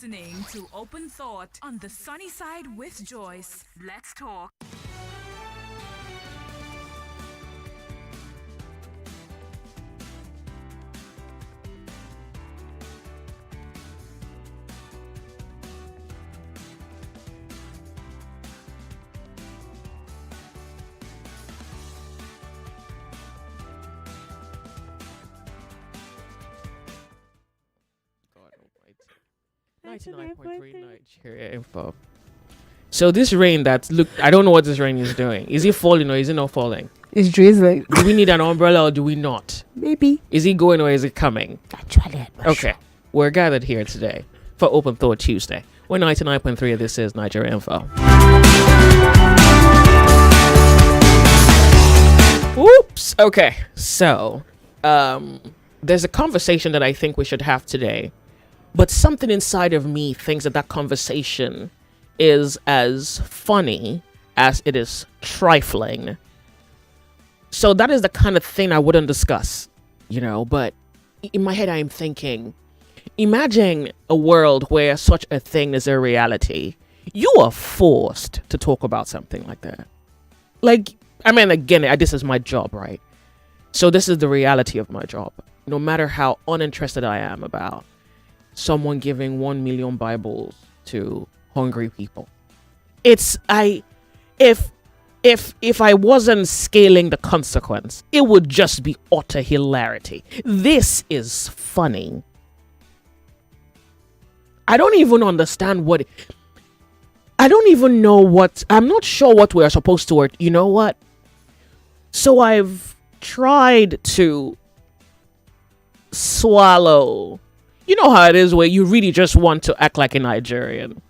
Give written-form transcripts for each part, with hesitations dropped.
listening to Open Thought on the Sunny Side with Joyce. Let's talk. God almighty. 99.3 Nigeria info. So this rain I don't know what this rain is doing. Is it falling or is it not falling? It's drizzling. Do we need an umbrella or do we not? Maybe. Is it going or is it coming? Actually, I'm not Okay. sure. We're gathered here today for Open Thought Tuesday. We're 99.3 of this is Nigeria info. Oops. Okay. So, there's a conversation that I think we should have today, but something inside of me thinks that conversation is as funny as it is trifling. So that is the kind of thing I wouldn't discuss, but in my head I am thinking, imagine a world where such a thing is a reality. You are forced to talk about something like that. Again, this is my job, right? So this is the reality of my job. No matter how uninterested I am about someone giving 1 million Bibles to hungry people. If I wasn't scaling the consequence, it would just be utter hilarity. This is funny. I don't even understand I'm not sure what we're supposed to, you know what? So I've tried to swallow. You know how it is where you really just want to act like a Nigerian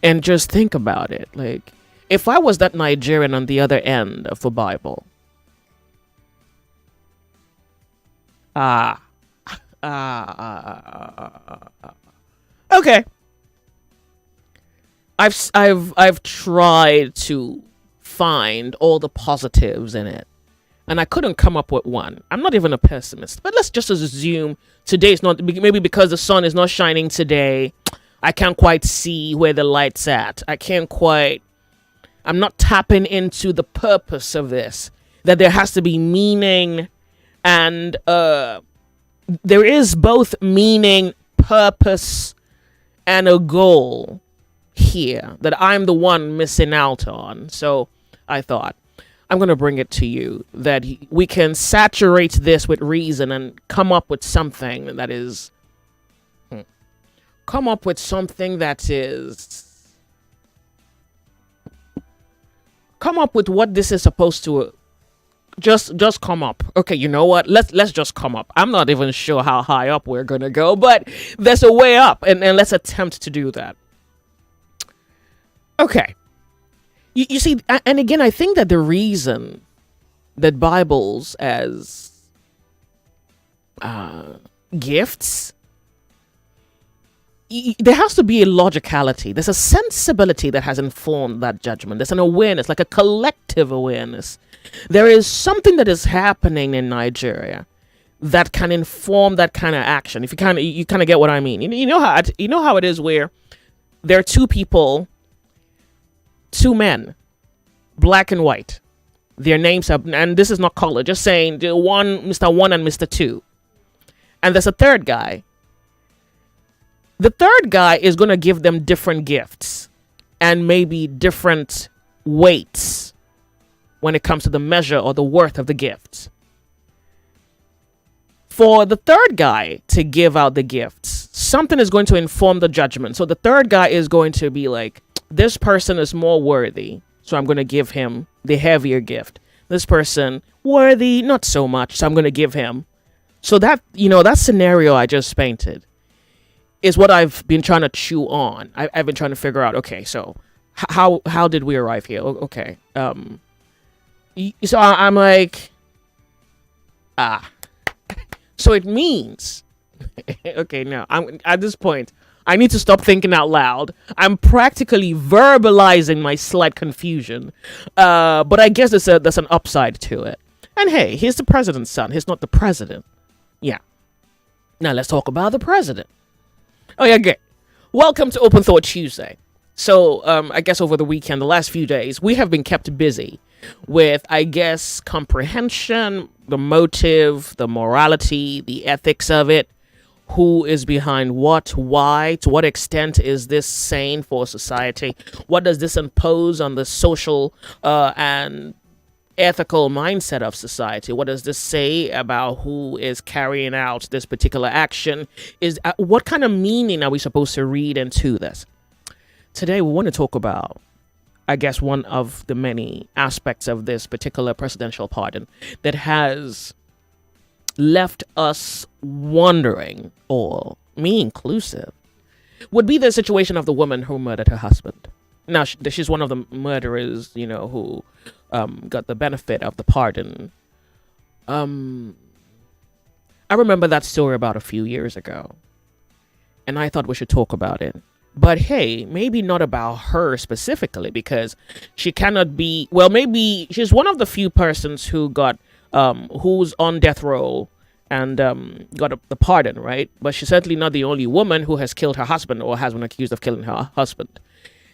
and just think about it. Like, if I was that Nigerian on the other end of the Bible. Okay. I've tried to find all the positives in it, and I couldn't come up with one. I'm not even a pessimist, but let's just assume today is not, maybe because the sun is not shining today, I can't quite see where the light's at. I'm not tapping into the purpose of this, that there has to be meaning, and there is both meaning, purpose, and a goal here that I'm the one missing out on. So I thought, I'm going to bring it to you that we can saturate this with reason and come up with something that is come up with what this is supposed to just come up. Okay, you know what? Let's just come up. I'm not even sure how high up we're going to go, but there's a way up, and let's attempt to do that. Okay. You see, and again, I think that the reason that Bibles as gifts, there has to be a logicality. There's a sensibility that has informed that judgment. There's an awareness, like a collective awareness. There is something that is happening in Nigeria that can inform that kind of action. If you kind of get what I mean. You know how it is where there are two people. Two men, black and white. Their names are, and this is not color, just saying the one, Mr. 1 and Mr. 2. And there's a third guy. The third guy is going to give them different gifts and maybe different weights when it comes to the measure or the worth of the gifts. For the third guy to give out the gifts, something is going to inform the judgment. So the third guy is going to be like, this person is more worthy, so I'm going to give him the heavier gift. This person, worthy, not so much, so I'm going to give him. So that scenario I just painted is what I've been trying to chew on. I've been trying to figure out, okay, so how did we arrive here? Okay. So I'm like, so it means, okay, now I'm at this point, I need to stop thinking out loud. I'm practically verbalizing my slight confusion. But I guess there's an upside to it. And hey, he's the president's son. He's not the president. Yeah. Now let's talk about the president. Oh yeah, okay. Welcome to Open Thought Tuesday. So, I guess over the weekend, the last few days, we have been kept busy with, I guess, comprehension, the motive, the morality, the ethics of it. Who is behind what? Why? To what extent is this sane for society? What does this impose on the social and ethical mindset of society? What does this say about who is carrying out this particular action? Is what kind of meaning are we supposed to read into this? Today we want to talk about, I guess, one of the many aspects of this particular presidential pardon that has left us wondering, or me inclusive, would be the situation of the woman who murdered her husband. Now, she's one of the murderers, who got the benefit of the pardon. I remember that story about a few years ago, and I thought we should talk about it. But hey, maybe not about her specifically, because she cannot be, well, maybe she's one of the few persons who got, who's on death row and got the pardon, right? But she's certainly not the only woman who has killed her husband or has been accused of killing her husband.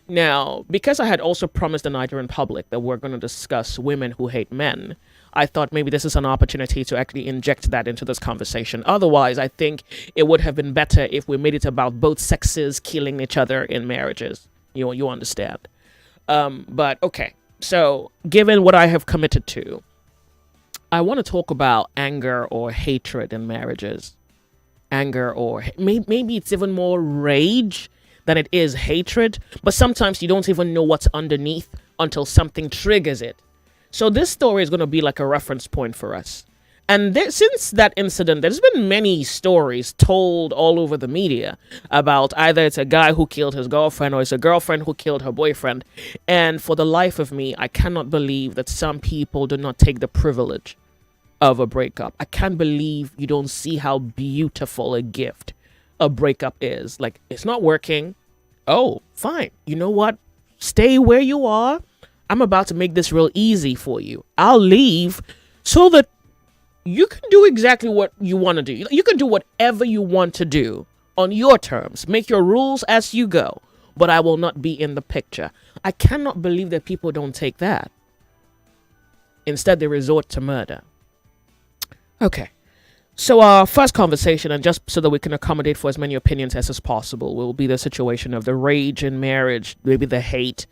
Now, because I had also promised the Nigerian public that we're going to discuss women who hate men, I thought maybe this is an opportunity to actually inject that into this conversation. Otherwise, I think it would have been better if we made it about both sexes killing each other in marriages. You understand? But okay, so given what I have committed to, I want to talk about anger or hatred in marriages. Anger or maybe it's even more rage than it is hatred, but sometimes you don't even know what's underneath until something triggers it. So this story is going to be like a reference point for us. And since that incident, there's been many stories told all over the media about either it's a guy who killed his girlfriend or it's a girlfriend who killed her boyfriend. And for the life of me, I cannot believe that some people do not take the privilege of a breakup. I can't believe you don't see how beautiful a gift a breakup is. Like, it's not working. Oh, fine. You know what? Stay where you are. I'm about to make this real easy for you. I'll leave so that you can do exactly what you want to do. You can do whatever you want to do on your terms. Make your rules as you go, but I will not be in the picture. I cannot believe that people don't take that. Instead, they resort to murder. Okay. So our first conversation, and just so that we can accommodate for as many opinions as is possible, will be the situation of the rage in marriage, maybe the hate.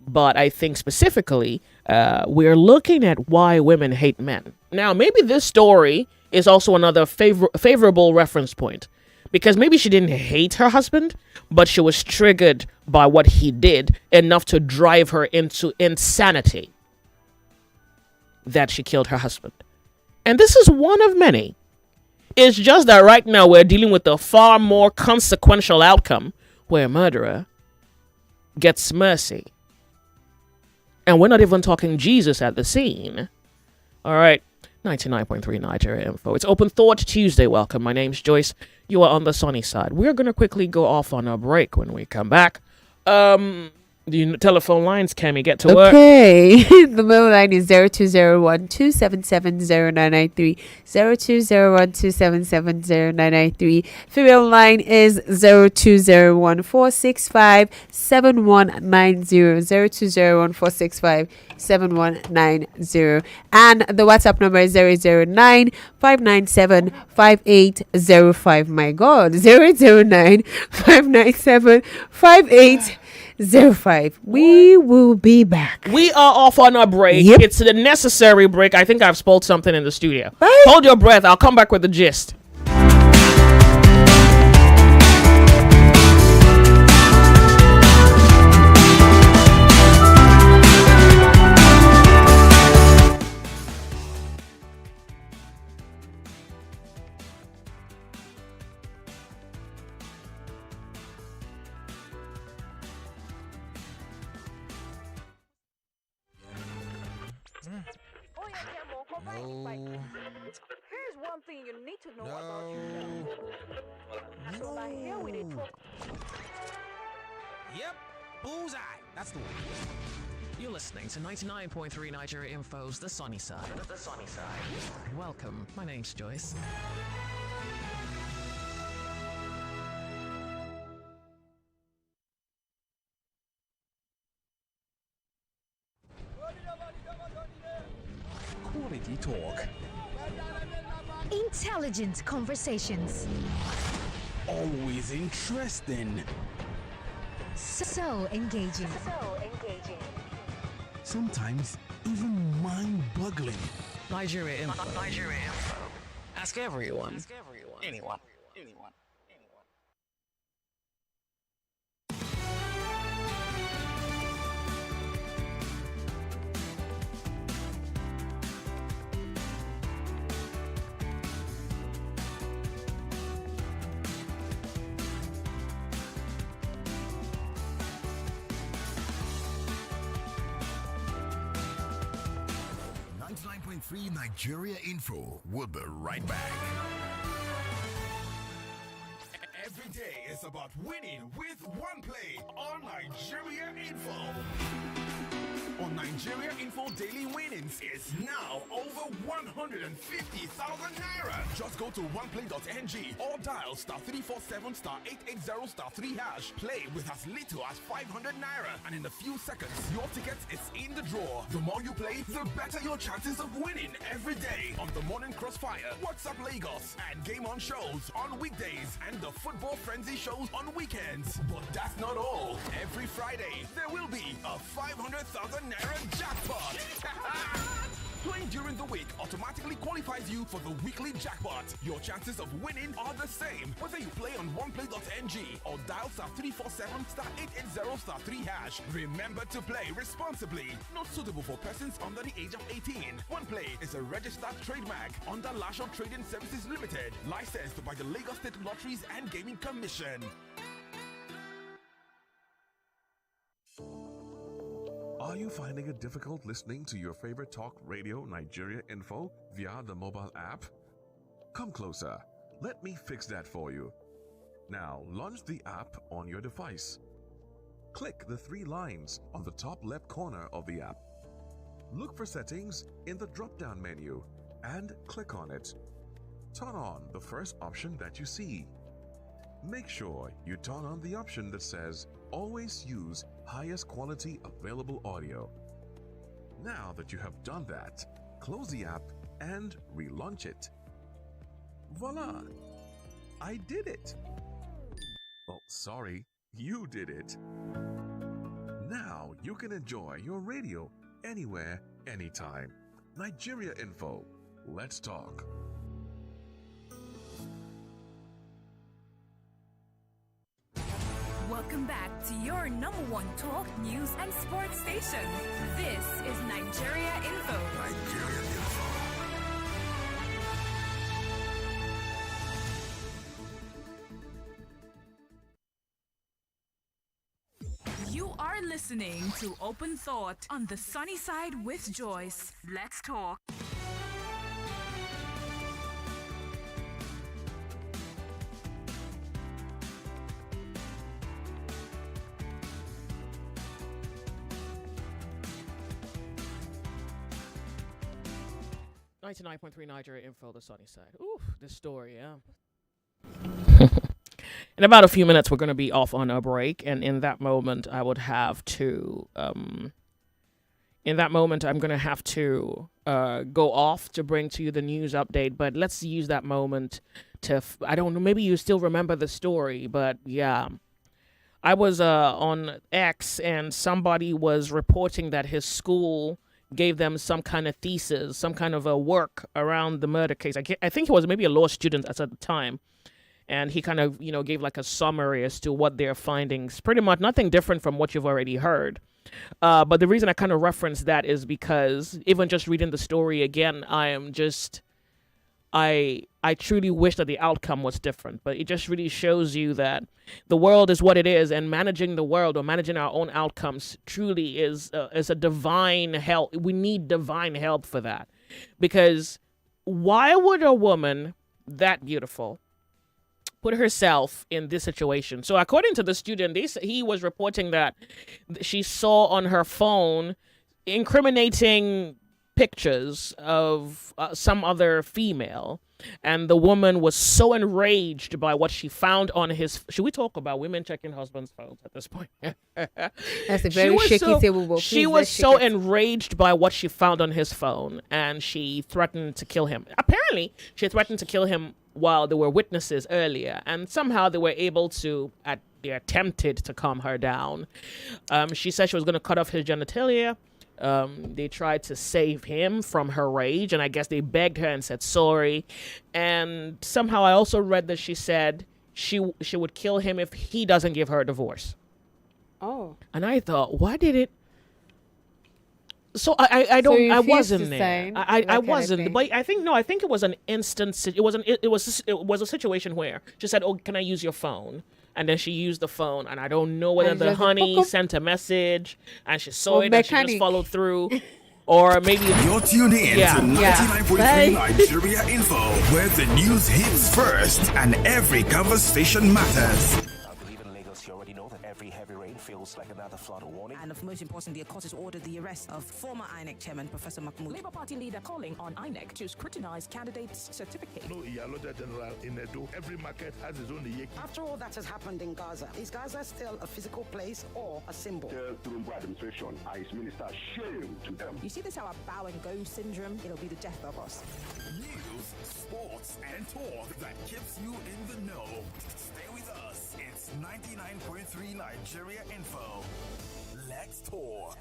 But I think specifically, we're looking at why women hate men. Now, maybe this story is also another favorable reference point, because maybe she didn't hate her husband, but she was triggered by what he did enough to drive her into insanity that she killed her husband. And this is one of many. It's just that right now we're dealing with a far more consequential outcome where a murderer gets mercy. And we're not even talking Jesus at the scene. All right, 99.3 Nigeria Info. It's Open Thought Tuesday. Welcome. My name's Joyce. You are on the sunny side. We're going to quickly go off on a break. When we come back, the telephone lines, Cammy, get to work. Okay. The mobile line is 0201-277-0993. 0201-277-0993. Female line is 0201-465-7190. 0201-465-7190. And the WhatsApp number is 009-597-5805. My God, 009-597-5805. 05. We will be back. We are off on a break. Yep. It's the necessary break. I think I've spoiled something in the studio. Bye. Hold your breath. I'll come back with the gist. Here's one thing you need to know about yourself. So by here we did talk. Yep, bullseye. That's the one. You're listening to 99.3 Nigeria Info's The Sunny Side. The Sunny Side. Welcome. My name's Joyce. Quality talk. Intelligent conversations. Always interesting. So engaging. Sometimes even mind-boggling. Nigeria Info. Ask everyone. Anyone. 99.3 Nigeria Info. We'll be right back. Every day is about winning with one play on Nigeria Info. On Nigeria Info, daily winnings is now over 150,000 naira. Just go to oneplay.ng or dial *347 *880 *3 hash. Play with as little as 500 naira, and in a few seconds, your ticket is in the draw. The more you play, the better your chances of winning every day on the Morning Crossfire, WhatsApp Lagos, and Game On shows on weekdays, and the Football Frenzy shows on weekends. But that's not all. Every Friday, there will be a 500,000 naira jackpot. Playing during the week automatically qualifies you for the weekly jackpot. Your chances of winning are the same whether you play on oneplay.ng or dial *347 *880 *3 hash. Remember to play responsibly. Not suitable for persons under the age of 18. OnePlay is a registered trademark under Lasho Trading Services Limited, licensed by the Lagos State Lotteries and Gaming Commission. Are you finding it difficult listening to your favorite talk radio Nigeria Info via the mobile app? Come closer. Let me fix that for you. Now launch the app on your device. Click the 3 lines on the top left corner of the app. Look for settings in the drop-down menu and click on it. Turn on the first option that you see. Make sure you turn on the option that says always use highest quality available audio. Now that you have done that, close the app and relaunch it. Voila! I did it! Oh, sorry, you did it. Now you can enjoy your radio anywhere, anytime. Nigeria Info. Let's talk. Welcome back to your #1 talk, news, and sports station. This is Nigeria Info. Nigeria Info. You are listening to Open Thought on the Sunny Side with Joyce. Let's talk. .3 Nigeria Info, the Sunny Side. Ooh, this story, yeah. In about a few minutes, we're going to be off on a break, and in that moment, I would have to. In that moment, I'm going to have to go off to bring to you the news update. But let's use that moment to. I don't know. Maybe you still remember the story, but yeah. I was on X, and somebody was reporting that his school gave them some kind of thesis, some kind of a work around the murder case. I think he was maybe a law student at the time. And he kind of, gave like a summary as to what their findings, pretty much nothing different from what you've already heard. But the reason I kind of reference that is because even just reading the story again, I truly wish that the outcome was different. But it just really shows you that the world is what it is, and managing the world or managing our own outcomes truly is a divine help. We need divine help for that. Because why would a woman that beautiful put herself in this situation? So according to the student, he was reporting that she saw on her phone incriminating pictures of some other female, and the woman was so enraged by what she found on his. Should we talk about women checking husbands' phones at this point? That's a very shaky table. She was so enraged by what she found on his phone, and she threatened to kill him. Apparently, she threatened to kill him while there were witnesses earlier, and somehow they were able to. They attempted to calm her down. She said she was going to cut off his genitalia. They tried to save him from her rage, and I guess they begged her and said sorry. And somehow I also read that she said she would kill him if he doesn't give her a divorce. Oh. And I thought, why did it? So I wasn't there. I wasn't. But I think it was an instance. It was a situation where she said, "Oh, can I use your phone?" And then she used the phone, and I don't know whether the honey sent a message and she saw it and she just followed through. Or maybe you're tuned in to 99.3 Nigeria Info, where the news hits first and every conversation matters. I believe in Lagos, you already know that every heavy rain feels like another flood warning. And of most importantly, the court has ordered the arrest of former INEC chairman Professor Mahmoud. Labour Party leader calling on INEC to scrutinise candidates' certificate. No, Iyaloja General in Edo. Every market has its own Iyeki. After all that has happened in Gaza, is Gaza still a physical place or a symbol? The Trump administration and his minister, shame to them. You see this our bow and go syndrome? It'll be the death of us. News, sports, and talk that keeps you in the know. Stay with us. It's 99.3 Nigeria Info. Let's talk.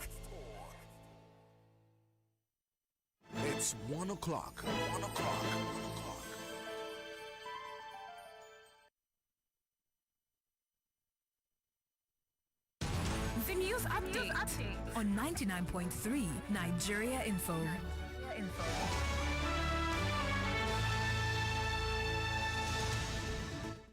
It's 1 o'clock. 1 o'clock. The news update on 99.3 Nigeria Info.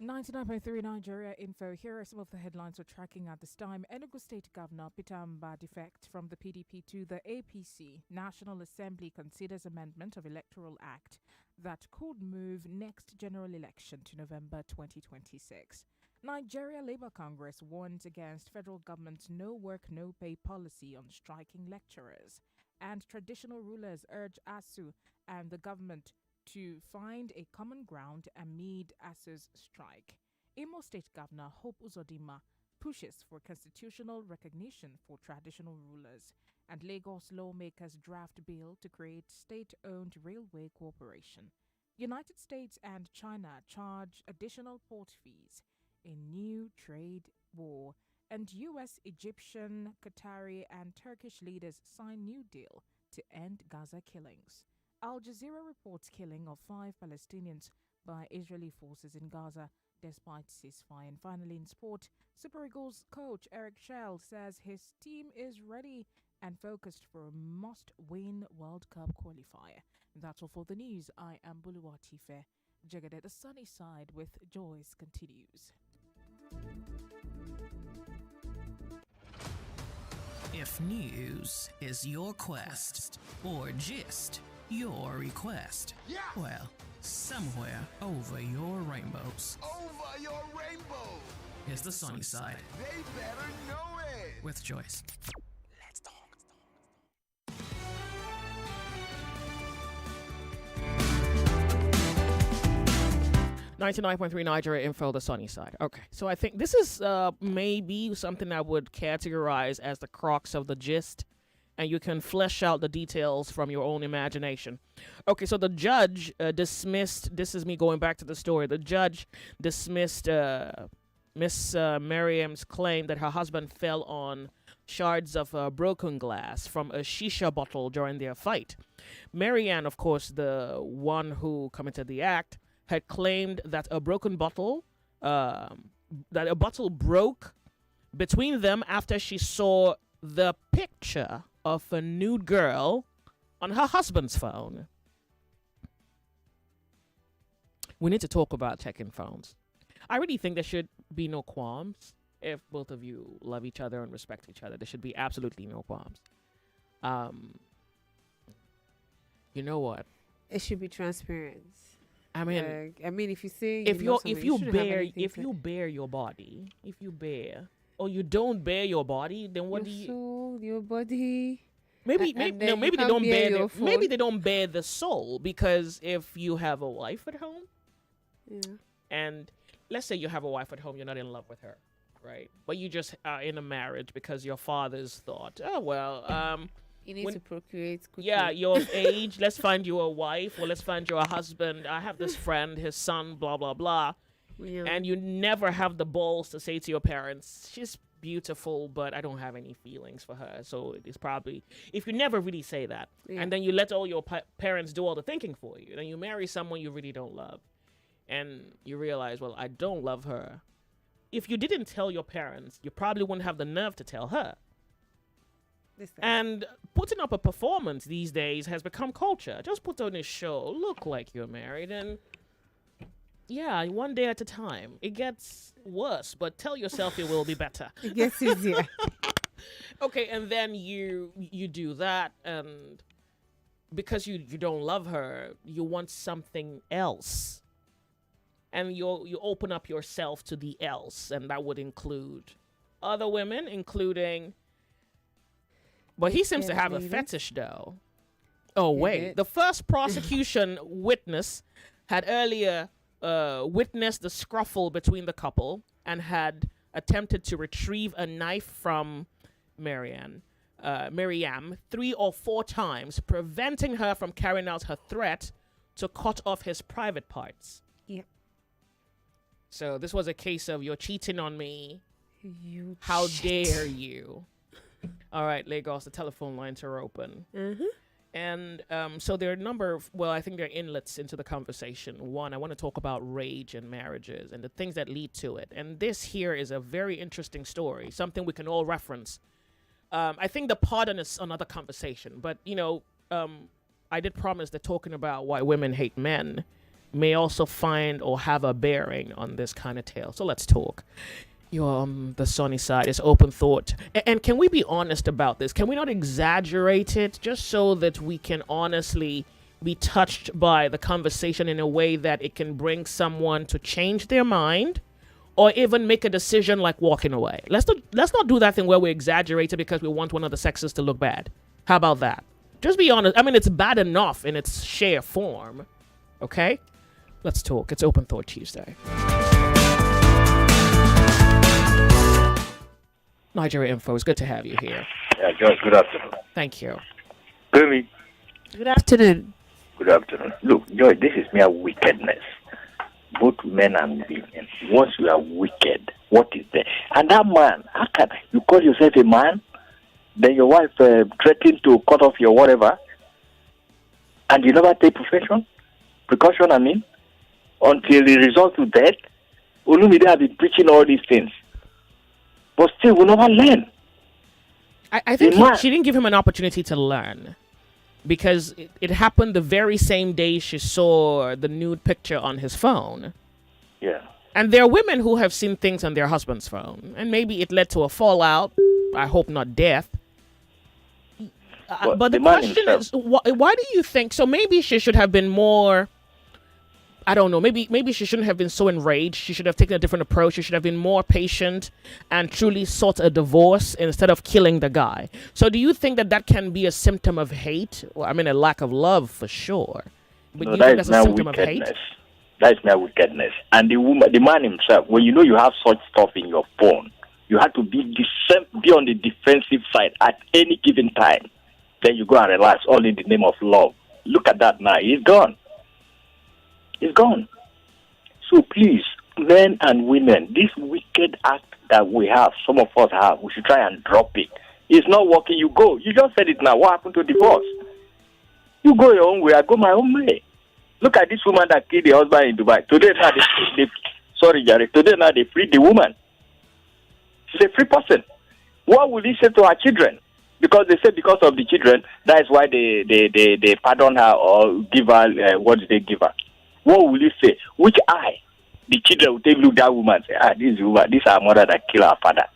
99.3 Nigeria Info. Here are some of the headlines we're tracking at this time. Enugu State Governor Peter Mba defect from the PDP to the APC. National Assembly considers amendment of Electoral Act that could move next general election to November 2026. Nigeria Labour Congress warns against federal government's no work, no pay policy on striking lecturers. And traditional rulers urge ASU and the government to find a common ground amid ASU's strike. Imo State Governor Hope Uzodinma pushes for constitutional recognition for traditional rulers. And Lagos lawmakers draft bill to create state-owned railway corporation. United States and China charge additional port fees in new trade war. And U.S., Egyptian, Qatari, and Turkish leaders sign new deal to end Gaza killings. Al Jazeera reports killing of 5 Palestinians by Israeli forces in Gaza despite ceasefire. And finally in sport, Super Eagles coach Eric Schell says his team is ready and focused for a must-win World Cup qualifier. And that's all for the news. I am Buluwatife. Jagade, the sunny side with Joyce continues. If news is your quest, or gist your request, well, somewhere over your rainbows. Over your rainbow. Is the sunny side. They better know it. With Joyce. Let's talk. 99.3 Nigeria Info, the sunny side. Okay, so I think this is maybe something I would categorize as the crux of the gist, and you can flesh out the details from your own imagination. Okay, so the judge dismissed, this is me going back to the story, the judge dismissed Miss Miriam's claim that her husband fell on shards of broken glass from a shisha bottle during their fight. Marianne, of course, the one who committed the act, had claimed that a bottle broke between them after she saw the picture of a nude girl on her husband's phone. We need to talk about checking phones. I really think there should be no qualms if both of you love each other and respect each other. There should be absolutely no qualms. You know what? It should be transparent. I mean, if you say if you bare your body, or you don't bare your body, then what your soul, your body, Maybe and no, then maybe you they can't don't bear bear your maybe phone. they don't bear the soul, because if you have a wife at home, Yeah. and let's say you have a wife at home, you're not in love with her, right? But you just are in a marriage because your fathers thought, oh well, You need when- to procreate quickly. yeah, you're of age. Let's find you a wife, or let's find you a husband. I have this friend, his son, blah blah blah, Yeah. and you never have the balls to say to your parents, she's beautiful, but I don't have any feelings for her. So it's probably, if you never really say that, Yeah. and then you let all your parents do all the thinking for you, then you marry someone you really don't love, and you realize, well, I don't love her. If you didn't tell your parents, you probably wouldn't have the nerve to tell her. And putting up a performance these days has become culture. Just put on a show, look like you're married, and yeah, one day at a time. It gets worse, but tell yourself it will be better. It gets easier. Okay, and then you do that, and because you don't love her, you want something else. And you open up yourself to the else, and that would include other women, including... But he seems to have a fetish, though. Oh, wait. The first prosecution witness had earlier witnessed the scuffle between the couple and had attempted to retrieve a knife from Miriam 3 or 4 times, preventing her from carrying out her threat to cut off his private parts. Yeah. So this was a case of, you're cheating on me. You How shit. dare you? All right, Lagos, the telephone lines are open. Mm-hmm. And so there are a number of, well, I think there are inlets into the conversation. One, I want to talk about rage in marriages and the things that lead to it. And this here is a very interesting story, something we can all reference. I think the pardon is another conversation. But, I did promise that talking about why women hate men may also find or have a bearing on this kind of tale. So let's talk. You're on the sunny side. It's open thought. And can we be honest about this? Can we not exaggerate it just so that we can honestly be touched by the conversation in a way that it can bring someone to change their mind or even make a decision like walking away? Let's not do that thing where we exaggerate it because we want one of the sexes to look bad. How about that? Just be honest. I mean, it's bad enough in its sheer form. Okay? Let's talk. It's Open Thought Tuesday. Nigeria Info, it's good to have you here. Yeah, Joyce, good afternoon. Thank you. Baby. Good afternoon. Good afternoon. Look, Joyce, this is mere wickedness. Both men and women. Once you are wicked, what is there? And that man, how can you call yourself a man? Then your wife threatened to cut off your whatever, and you never take precaution, I mean, until it results to death. Olumide have been preaching all these things. But still, we never learn. I think she didn't give him an opportunity to learn, because it happened the very same day she saw the nude picture on his phone. Yeah. And there are women who have seen things on their husband's phone, and maybe it led to a fallout. I hope not death. But the question is, why do you think? So maybe she should have been more... I don't know. Maybe she shouldn't have been so enraged. She should have taken a different approach. She should have been more patient and truly sought a divorce instead of killing the guy. So do you think that can be a symptom of hate? Well, I mean, a lack of love for sure. But No, do you think that's a symptom wickedness. of hate? That is mere wickedness. And the man himself, when you know you have such stuff in your phone, you have to be on the defensive side at any given time. Then you go and relax, all in the name of love. Look at that now. He's gone. It's gone. So please, men and women, this wicked act that we have, some of us have, we should try and drop it. It's not working. You go. You just said it now. What happened to divorce? You go your own way. I go my own way. Look at this woman that killed the husband in Dubai. Today now Today now they freed the woman. She's a free person. What will he say to her children? Because they say because of the children, that is why they pardon her or give her, what did they give her? What will you say? Which eye? The children will take look at that woman and say, this is woman, this is our mother that killed our father.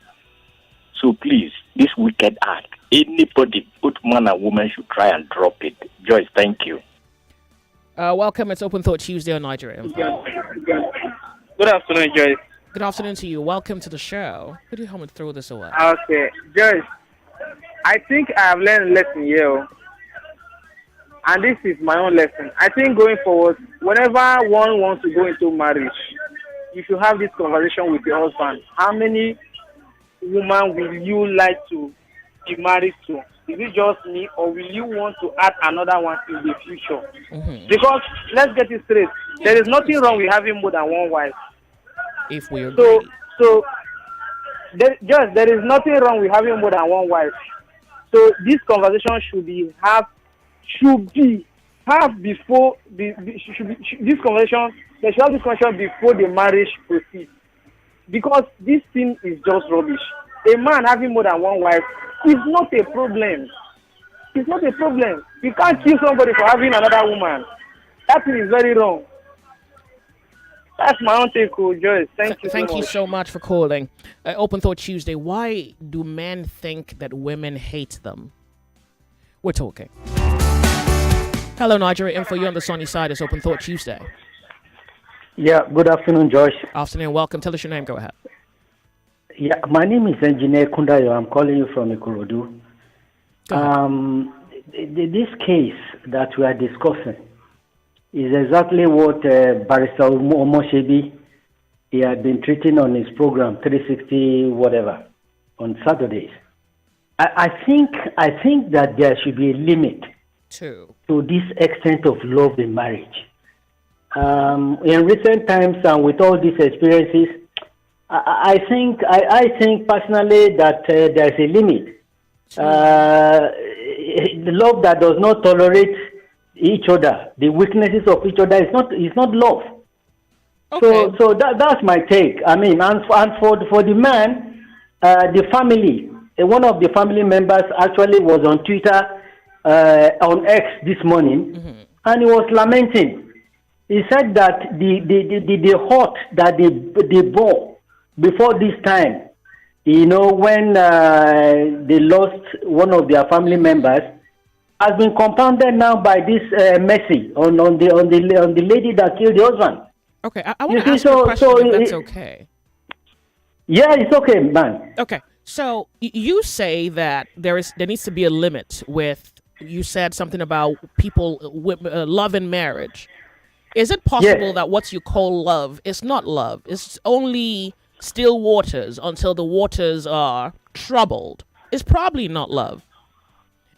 So please, this wicked act, anybody, both man and woman, should try and drop it. Joyce, thank you. Welcome. It's Open Thought Tuesday on Nigeria. Good afternoon, Joyce. Good afternoon to you. Welcome to the show. Could you help me throw this away? Okay, Joyce. I think I have learned a lesson here, and this is my own lesson. I think going forward, whenever one wants to go into marriage, you should have this conversation with your husband. How many women will you like to be married to? Is it just me, or will you want to add another one in the future? Mm-hmm. Because let's get it straight, there is nothing wrong with having more than one wife. If we agree. So there is nothing wrong with having more than one wife. So this conversation should be before this conversation. There should have this conversation before the marriage proceeds, because this thing is just rubbish. A man having more than one wife is not a problem. It's not a problem. You can't kill somebody for having another woman. That thing is very wrong. That's my own take, Joyce. Thank you so much for calling. Open Thought Tuesday. Why do men think that women hate them? We're talking. Hello, Nigeria Info. You're on the sunny side. It's Open Thought Tuesday. Yeah, good afternoon, Joyce. Afternoon. Welcome. Tell us your name. Go ahead. Yeah, my name is Engineer Kundayo. I'm calling you from Ikorodu. This case that we are discussing is exactly what Barrister Omoshebi he had been treating on his program 360 whatever on Saturdays. I think that there should be a limit to this extent of love in marriage. In recent times and with all these experiences, I think personally that there is a limit. The love that does not tolerate each other, the weaknesses of each other, is not love. Okay. So that's my take. I mean, and for the man, the family, one of the family members actually was on Twitter, on X this morning, and he was lamenting. He said that the hurt that they bore before this time, you know, when they lost one of their family members, has been compounded now by this mercy on the lady that killed the husband. Okay, I want to ask you a question if that's okay. Yeah, it's okay, man. Okay, so you say that there needs to be a limit with, you said something about people love in marriage. Is it possible that what you call love is not love? It's only still waters until the waters are troubled. It's probably not love.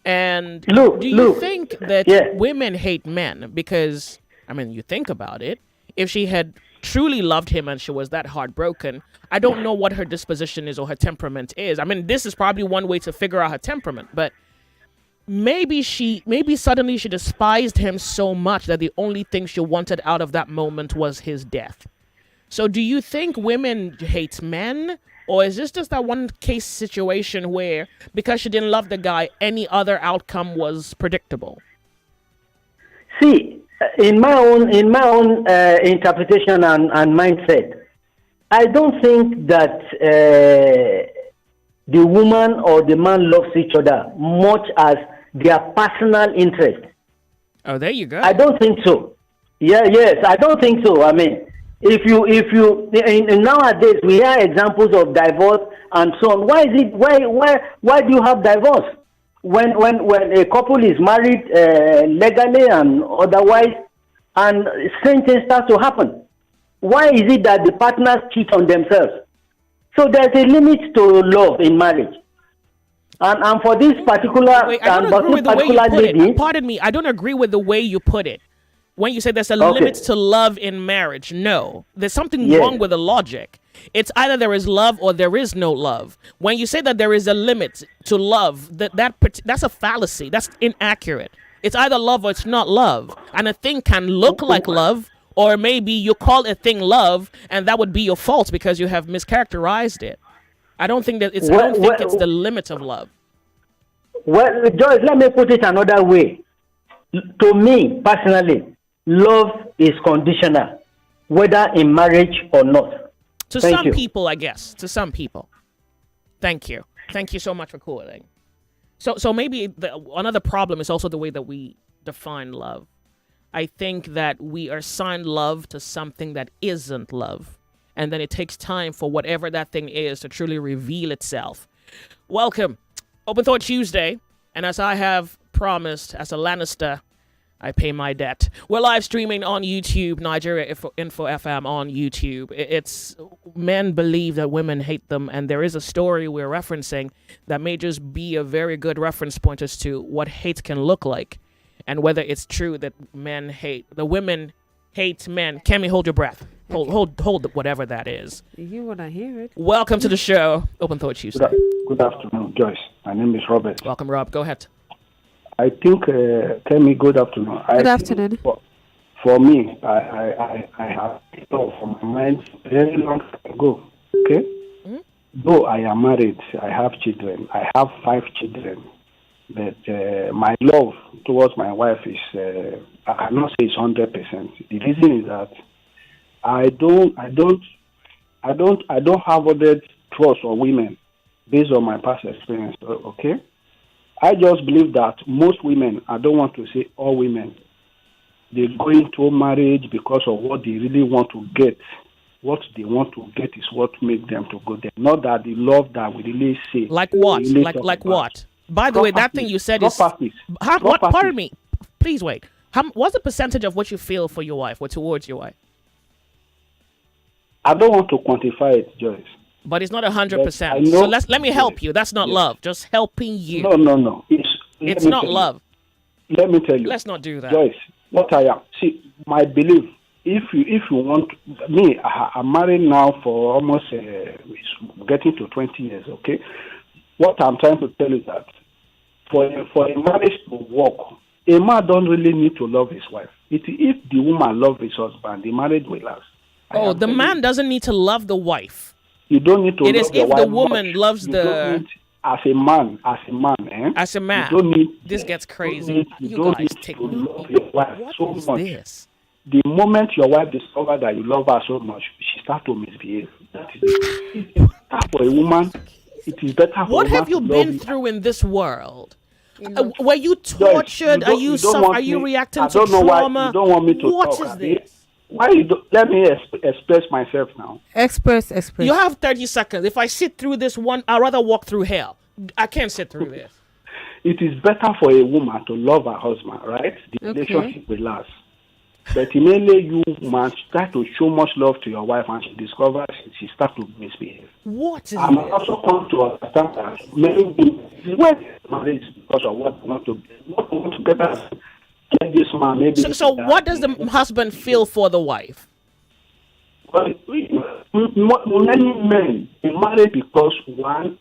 And do you think that women hate men? Because, I mean, you think about it. If she had truly loved him and she was that heartbroken, I don't know what her disposition is or her temperament is. I mean, this is probably one way to figure out her temperament, but maybe suddenly she despised him so much that the only thing she wanted out of that moment was his death. So do you think women hate men, or is this just that one case situation where because she didn't love the guy, any other outcome was predictable? See, in my own interpretation and mindset, I don't think that the woman or the man loves each other much as their personal interest. Oh, there you go. I don't think so. Yes, I don't think so. I mean, if you in nowadays we hear examples of divorce and so on. Why do you have divorce when a couple is married legally and otherwise, and strange things start to happen? Why is it that the partners cheat on themselves? So there's a limit to love in marriage. And for this particular lady, pardon me, I don't agree with the way you put it. When you say there's a limit to love in marriage, no. There's something wrong with the logic. It's either there is love or there is no love. When you say that there is a limit to love, that's a fallacy. That's inaccurate. It's either love or it's not love. And a thing can look like love, or maybe you call a thing love, and that would be your fault because you have mischaracterized it. I don't think that it's the limit of love. Well, Joyce, let me put it another way. To me, personally, love is conditional, whether in marriage or not. To some people, I guess. To some people. Thank you. Thank you so much for calling. So maybe another problem is also the way that we define love. I think that we assign love to something that isn't love. And then it takes time for whatever that thing is to truly reveal itself. Welcome. Open Thought Tuesday, and as I have promised, as a Lannister, I pay my debt. We're live streaming on YouTube, Nigeria Info FM on YouTube. It's men believe that women hate them, and there is a story we're referencing that may just be a very good reference point as to what hate can look like, and whether it's true that women hate men. Kemi, hold your breath. Hold whatever that is. You want to hear it? Welcome to the show, Open Thought Tuesday. Good afternoon, Joyce. My name is Robert. Welcome, Rob. Go ahead. I think, Kemi, good afternoon. Good afternoon. For me, I have thought from my mind very long ago. Okay? Mm-hmm. Though I am married, I have children. I have 5 children. But my love towards my wife is, I cannot say it's 100%. The reason is that I don't have other trust on women based on my past experience. Okay? I just believe that most women, I don't want to say all women, they go into marriage because of what they really want to get. What they want to get is what makes them to go there. Not that the love that we really say. Like what? Really Like what? By the way, that thing you said is... What? Pardon me. Please wait. What's the percentage of what you feel for your wife or towards your wife? I don't want to quantify it, Joyce. But it's not 100%. So let me help you. That's not love. Just helping you. No. It's not love. Let me tell you. Let's not do that. Joyce, what I am. See, my belief, if you want me, I'm married now for almost getting to 20 years, okay? What I'm trying to tell you is that for a marriage to work, a man don't really need to love his wife. If the woman loves his husband, the marriage will last. The man doesn't need to love the wife. You don't need to. It is if the woman loves as a man, eh? As a man. You don't need. This gets crazy. You don't guys need take to love your wife so much. This? The moment your wife discovers that you love her so much, she starts to misbehave. That is it. It's better for a woman. It is better for what a man have you to been love through in this world? Were you tortured? Are you reacting to trauma? You don't want me to What talk. is this? Why you don't, let me express myself now. Express. You have 30 seconds. If I sit through this one, I'd rather walk through hell. I can't sit through this. It is better for a woman to love her husband, right? The relationship will last. But mainly you man try to show much love to your wife and she discovers she starts to misbehave. What is I'm this? also come to understand that many women when marriage because of what they want to get us. This man, maybe so what does the husband feel for the wife? Well, many men marry because one,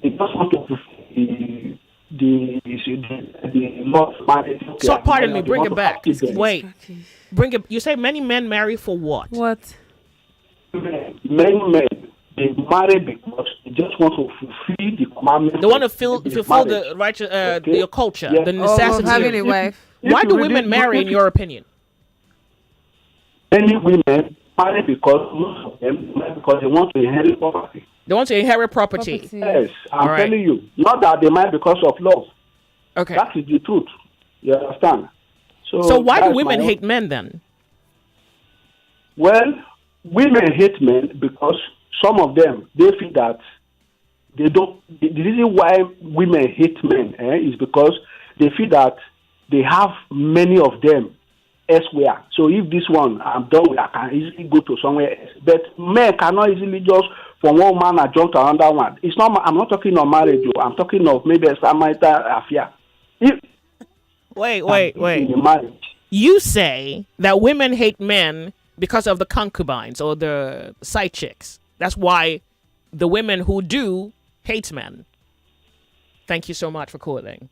they just want to fulfill the love marriage. So pardon me, bring it back. Wait, bring it. You say many men marry for what? What? Many men they marry because they just want to fulfill the commandments. They want to fulfill the righteous, your culture, the necessity. Having a wife. Why do women marry, in your opinion? Many women marry because most of them because they want to inherit property. They want to inherit property. Yes, I'm telling you. Not that they marry because of love. Okay. That is the truth. You understand? So why do women hate men then? Well, women hate men because some of them, they feel that they don't. The reason why women hate men is because they feel that they have many of them elsewhere. So if this one I'm done with, I can easily go to somewhere else. But men cannot easily just from one man and jump to another one. It's not. I'm not talking of marriage. I'm talking of maybe a Samaritan affair. Wait. You say that women hate men because of the concubines or the side chicks. That's why the women who do hate men. Thank you so much for calling.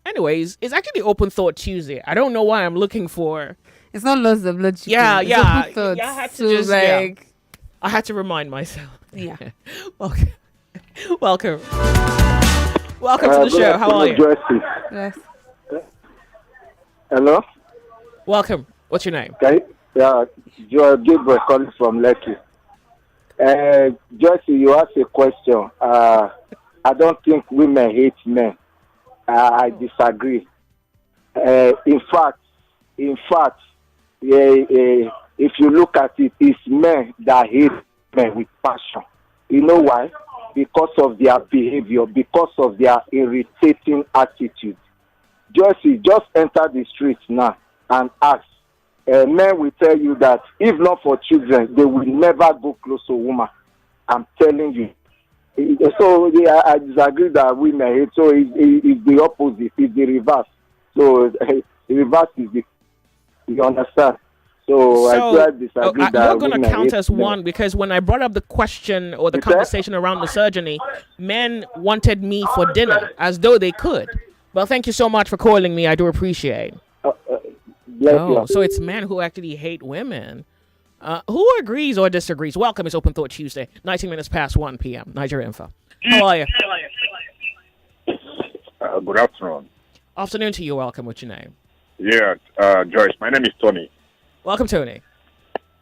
Anyways, it's actually Open Thought Tuesday. I don't know why I'm looking for. It's not lots of logic. Yeah. I had to I had to remind myself. Yeah. Welcome to the show. How are you? Joyce. Yes. Hello. Welcome. What's your name? Okay. Yeah, Joe Gabriel calling from Lekki. Joyce, you asked a question. I don't think women hate men. I disagree. In fact, if you look at it, it's men that hate men with passion. You know why? because of their behavior, because of their irritating attitude. Just enter the streets now and ask. Men will tell you that if not for children, they will never go close to a woman. I'm telling you. So I disagree that women hate. So it's the opposite. It's the reverse. So the reverse is the. You understand? So I disagree that you're going to count hate as one because when I brought up the question or the conversation around misogyny, men wanted me for dinner as though they could. Well, thank you so much for calling me. I do appreciate. So it's men who actually hate women. Who agrees or disagrees? Welcome. It's Open Thought Tuesday, 19 minutes past 1 p.m. Nigeria Info. How are you? Good afternoon. Afternoon to you. Welcome. What's your name? Yeah, Joyce. My name is Tony. Welcome, Tony.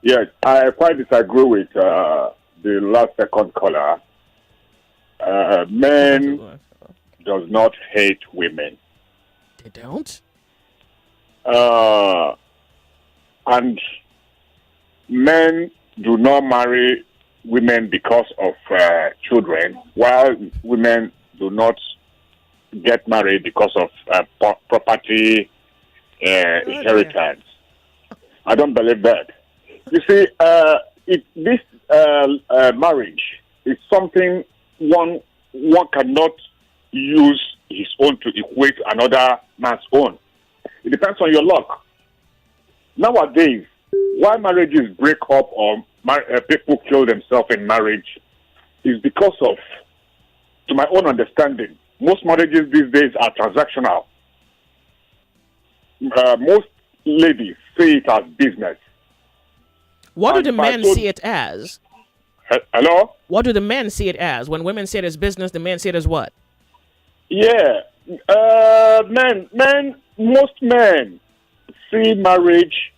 Yes, I quite disagree with the last second caller. Men does not hate women. They don't? And men do not marry women because of children, while women do not get married because of property inheritance. I don't believe that. You see, this marriage is something one cannot use his own to equate another man's own. It depends on your luck. Nowadays, why marriages break up or people kill themselves in marriage is because of, to my own understanding, most marriages these days are transactional. Most ladies see it as business. What do the men see it as? Hello? What do the men see it as? When women see it as business, the men see it as what? Yeah. Most men see marriage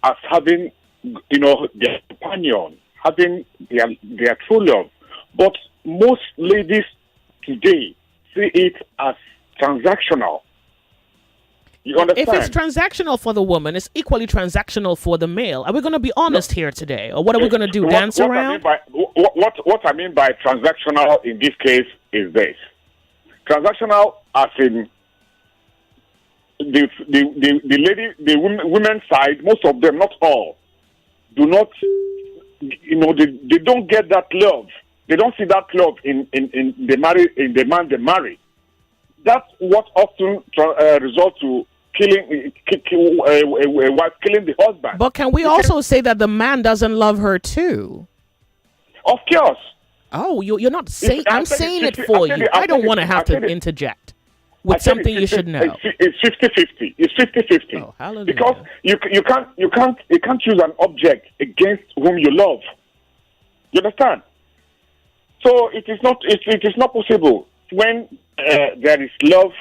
as having, their companion, having their true love. But most ladies today see it as transactional. You understand? If it's transactional for the woman, it's equally transactional for the male. Are we going to be honest here today? Or what are we going to do, dance around? What I mean by transactional in this case is this. Transactional as in the women's side, most of them, not all, do not, they don't get that love. They don't see that love in the man they marry. That's what often results to killing a wife, killing the husband. But can we also say that the man doesn't love her too? Of course. Oh, you're not saying. I'm saying it for you. I don't want to have to interject with something you should know. It's 50-50. It's 50-50. Oh, hallelujah. Because you can't use an object against whom you love. You understand? So it is not possible when there is love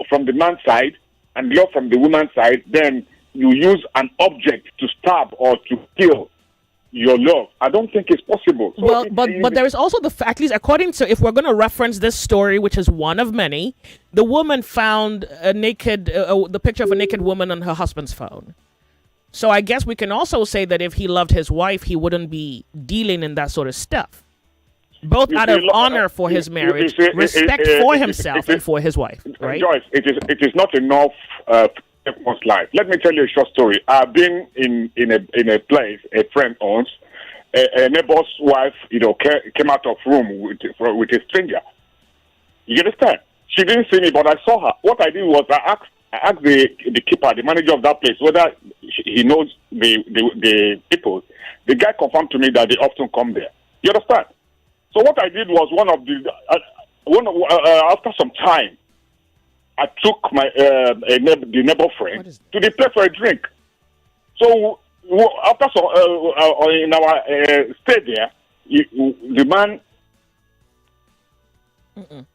from the man's side and love from the woman's side. Then you use an object to stab or to kill your love. I don't think it's possible. So well, but there is also the fact, at least according to, if we're going to reference this story, which is one of many, the woman found the picture of a naked woman on her husband's phone. So I guess we can also say that if he loved his wife, he wouldn't be dealing in that sort of stuff. Both out of honor for his marriage, respect for himself and for his wife, right? Joyce, it is not enough one's life. Let me tell you a short story. I've been in a place a friend owns. A neighbor's wife, came out of room with a stranger. You understand? She didn't see me, but I saw her. What I did was I asked the keeper, the manager of that place, whether he knows the people. The guy confirmed to me that they often come there. You understand? So what I did was after some time, I took the neighbor friend to the place for a drink. So after some in our stay there, the man, the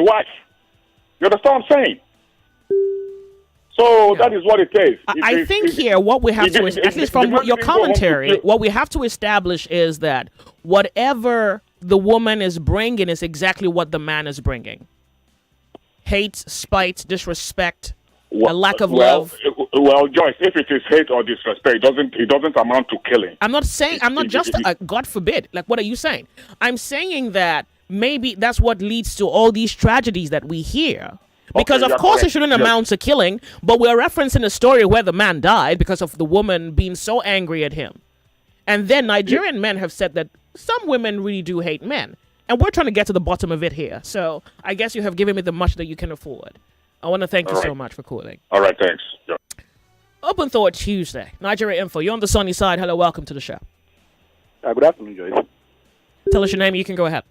wife. You understand what I'm saying? So that is what it is. I think here what we have to, at least from your commentary, what we have to establish is that whatever the woman is bringing is exactly what the man is bringing. Hate, spite, disrespect, a lack of love. Well, Joyce, if it is hate or disrespect, it doesn't amount to killing. I'm not saying, I'm not just, God forbid. Like, what are you saying? I'm saying that maybe that's what leads to all these tragedies that we hear. Because, of course, it shouldn't amount to killing, but we're referencing a story where the man died because of the woman being so angry at him. And then Nigerian men have said that some women really do hate men. And we're trying to get to the bottom of it here. So I guess you have given me the much that you can afford. I want to thank you so much for calling. All right, thanks. Yeah. Open Thought Tuesday. Nigeria Info. You're on the sunny side. Hello, welcome to the show. Good afternoon, Joyce. Tell us your name. You can go ahead.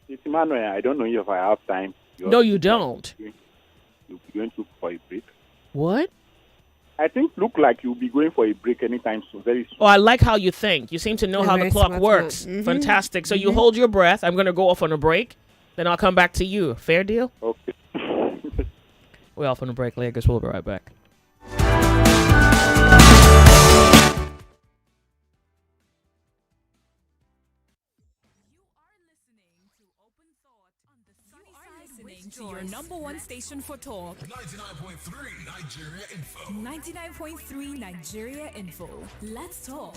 It's Emmanuel. I don't know if I have time. No, you don't. You'll be going to for a break. What? I think look like you'll be going for a break anytime soon, very soon. Oh, I like how you think. You seem to know how the clock works. Fantastic. So you hold your breath. I'm going to go off on a break. Then I'll come back to you. Fair deal? Okay. We're off on a break, Lagos. We'll be right back. To your number one station for talk. 99.3 Nigeria Info. 99.3 Nigeria Info. Let's talk.